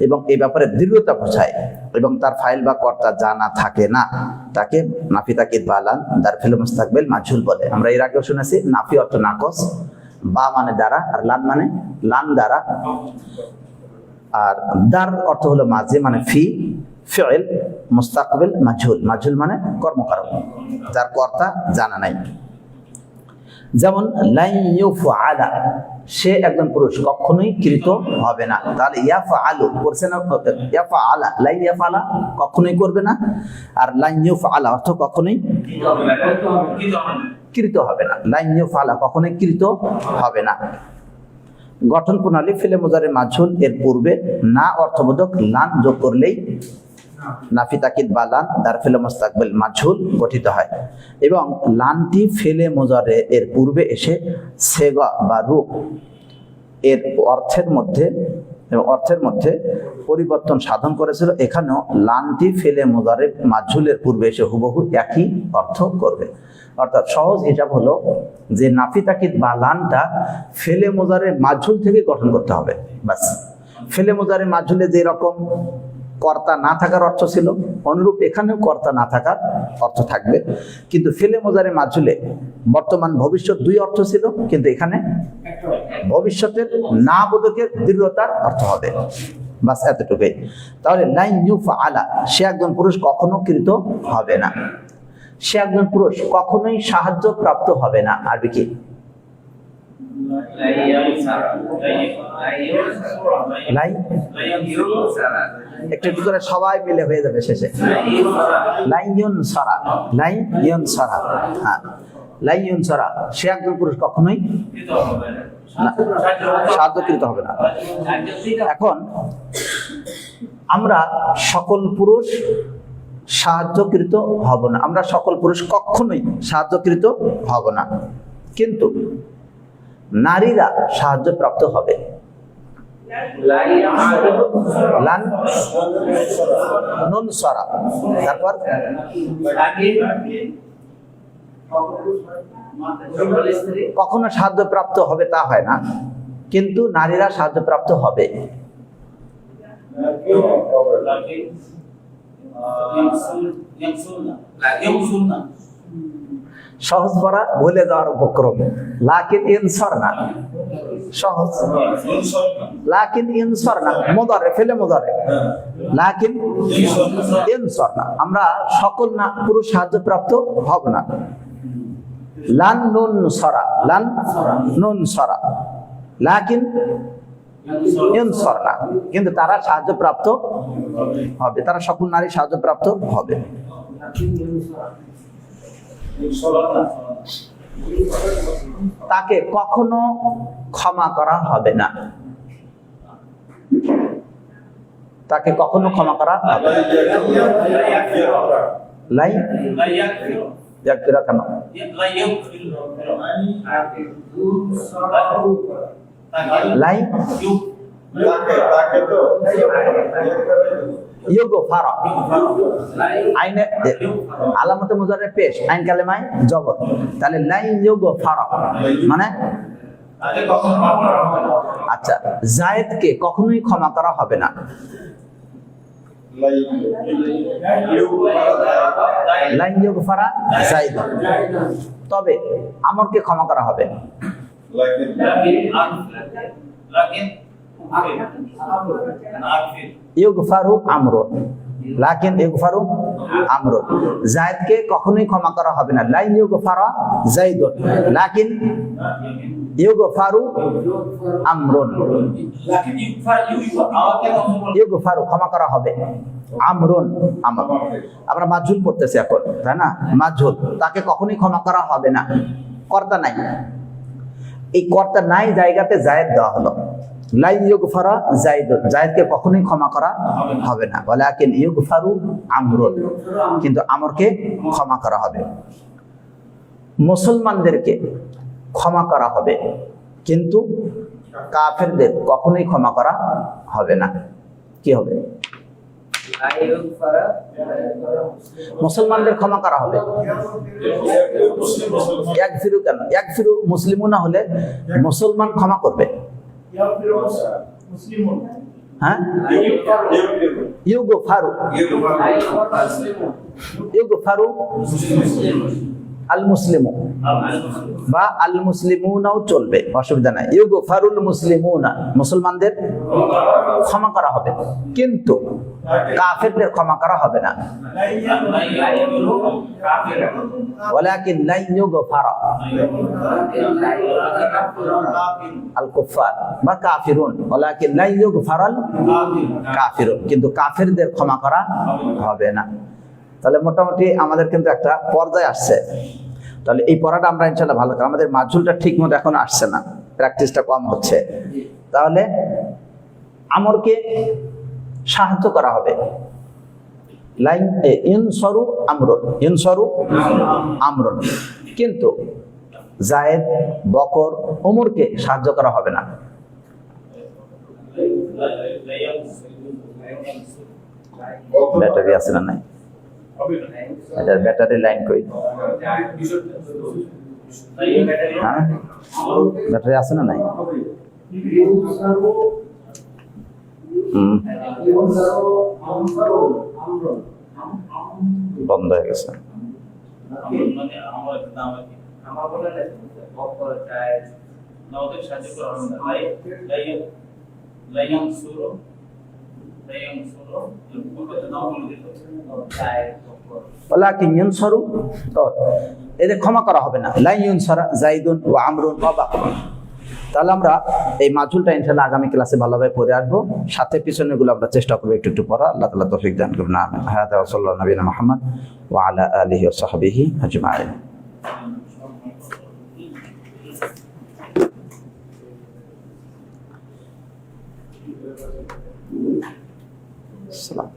এবং এই ব্যাপারে দৃঢ়তা বোঝায় এবং তার ফাইল বা কর্তা জানা থাকে না, তাকে নাফি তাকিদ বালান দারফিল মুস্তাকবিল মাজহুল বলে। আমরা এর আগেও শুনেছি, নাফি অর্থ নাকস, বা মানে দ্বারা, আর লান মানে লান দ্বারা, আর দার অর্থ হলো মাঝে মানে ফি, ফিল, মুস্তাকবিল মাজহুল, মাজহুল মানে কর্মকারক, যার কর্তা জানা নাই। যেমন লাই ইউফআলা, সে একজন পুরুষ, কখনোই কৃত হবে না। তাহলে ইয়াফআলু করছে না, ইয়াফআলা, লাই ইয়াফআলা কখনোই করবে না, আর লাই ইউফআলা অর্থ কখনোই কৃত হবে না। লাই ইউফআলা কখনোই কৃত হবে না। গঠন প্রণালী ফেলে মুজারে মাজহুল এর পূর্বে না অর্থবোধক লান যোগ করলেই নাফি তাকিদ বা লান দারফিল মুস্তাকবিল মাজহুল গঠিত হয় এবং লানটি ফেলে মুজারে এর পূর্বে এসে সেগা বা রূপ এর অর্থের মধ্যে পরিবর্তন সাধন করেছিল। এখানেও লানটি ফেলে মুজারে মাজহুলের পূর্বে এসে হুবহু একই অর্থ করবে। অর্থাৎ সহজ হিসাব হলো যে নাফি তাকিদ বা লানটা ফেলে মুজারে মাজহুল থেকে গঠন করতে হবে। বাস, ফেলে মুজারে মাজহুলে যে রকম কর্তা না থাকার অর্থ ছিল, অনুরূপ এখানেও কর্তা না থাকার অর্থ থাকবে। কিন্তু ফেলে মোজারে মাজহুলে বর্তমান ভবিষ্যৎ দুই অর্থ ছিল, কিন্তু এখানে ভবিষ্যতের না বোধকের দৃঢ়তার অর্থ হবে। বাস এতটুকুই। তাহলে লাইন ইউফআলা, সে একজন পুরুষ কখনো কৃত হবে না, সে একজন পুরুষ কখনোই সাহায্য প্রাপ্ত হবে না। আরবি কি? লাই একটু একটু করে সবাই মিলে হয়ে যাবে শেষে। লাইয়ুন সারা, লাইয়ুন সারা, হ্যাঁ লাইয়ুন সারা, সে একজন পুরুষ কখনোই সাহায্যকৃত হবে না। এখন আমরা সকল পুরুষ সাহায্যকৃত হব না, আমরা সকল পুরুষ কখনোই সাহায্যকৃত হব না, কিন্তু নারীরা সাহায্যপ্রাপ্ত হবে। লান নুন সরা, তারপর কখনো সাহায্যপ্রাপ্ত হবে তা হয় না, কিন্তু নারীরা সাহায্যপ্রাপ্ত হবে। সহজ পড়া ভুলে যাওয়ার উপক্রম। লাকিন ইনসারনা, সহজ। লাকিন ইনসারনা মুদারে, ফেলে মুদারে, লাকিন ইনসারনা, আমরা সকল না পুরুষ সাহায্যপ্রাপ্ত হব না। লান নুন সরা, লান নুন সরা, লাকিন ইনসারনা, কিন্তু তারা সাহায্যপ্রাপ্ত হবে, তারা সকল নারী সাহায্যপ্রাপ্ত হবে। তাকে কখনো ক্ষমা করা হবে না, তাকে কখনো ক্ষমা করা হবে না। লাই ইয়াগফিরা কেন? লাই ইউগফারা, আইনে আলামতে মুজারে পেশ, আইন কালেমায় জবর, তাহলে লাইন ইউগফারা মানে আচ্ছা, জায়েদকে কখনোই ক্ষমা করা হবে না। লাইন ইউগফারা জায়েদ, তবে আমরকে ক্ষমা করা হবে। ইউগফারু আমরুন, লাকিন ইউগফারু আমরুন, জায়েদকে কখনোই ক্ষমা করা হবে না। লাইন ইউগফারা যায়েদুন, লাকিন ইউগফারু আমরুন, ইউগফারু ক্ষমা করা হবে, আমরুন আমর। আমরা মাজহুল পড়তেছি এখন, তাই না? মাজহুল, তাকে কখনোই ক্ষমা করা হবে না, কর্তা নাই। এই কর্তা নাই জায়গাতে জায়েদ দেওয়া হলো। লাই ইউগফারা যায়েদুন, জায়েদকে কখনোই ক্ষমা করা হবে না। ওয়ালাকিন ইউগফারু আমরুন, কিন্তু আমরকে ক্ষমা করা হবে। মুসলমানদেরকে ক্ষমা করা হবে, কিন্তু কাফেরদের কখনোই ক্ষমা করা হবে না। কি হবে? মুসলমানদের ক্ষমা করা হবে। ইয়াগফিরু কেন? ইয়াগফিরু মুসলিমুনা হলে মুসলমান ক্ষমা করবে। হ্যাঁ, ইউগফারু, ইউগফারু আল মুসলিমু বা আল মুসলিমুনাও চলবে, অসুবিধা নাই। ইউগফারুল মুসলিমুনা, মুসলমানদের ক্ষমা করা হবে, কিন্তু কাফেরদের ক্ষমা করা হবে না। ওয়ালাকিন লা ইউগফারা আল কুফার বা কাফিরুন, ওয়ালাকিন লা ইউগফারাল কাফিরুন, কিন্তু কাফেরদের ক্ষমা করা হবে না। তাহলে মোটামুটি আমাদের কিন্তু একটা পর্যায়ে আসছে। তাহলে এই পড়াটা আমরা ইনশাআল্লাহ ভালো করি। আমাদের মাজহুলটা ঠিক মতো এখন আসছে না, প্র্যাকটিসটা কম হচ্ছে। তাহলে আমরকে সাহায্য করা হবে। লাইন ইনসরু আমরুন, ইনসরু আমরুন, কিন্তু জায়েদ, বকর, ওমরকে সাহায্য করা হবে না। ব্যাটারি আছে না? নাই, এটার ব্যাটারি লাইন কই? হ্যাঁ, ব্যাটারি আছে না? নাই। বন্ধ হয়ে গেছে। মানে আমার নাম আর কি আমার বলে না অক্ষর চাই না ওদের সাহায্য করা হবে না লাইয়াম সুরো কলকাতা নাম বলে দিতে চাই অক্ষর ওয়ালাকিন ইউনসারু, তো এদের ক্ষমা করা হবে না। লা ইউনসারা যাইদুন ওয়া আমরুন ওয়া বাকর। তাহলে আমরা এই মাজহুলটা ইনশাআল্লাহ আগামী ক্লাসে ভালোভাবে পড়ে আসবো, সাথে পিছনেগুলো আমরা চেষ্টা করবো একটু একটু পড়া। আল্লাহ তাআলা তৌফিক দান করুন। আমিন। হাদা ওয়া সাল্লাল্লাহু নবিয়িনা মুহাম্মদ ওয়া আলা আলিহি ওয়া সাহবিহি আজমাইন। আসসালাম।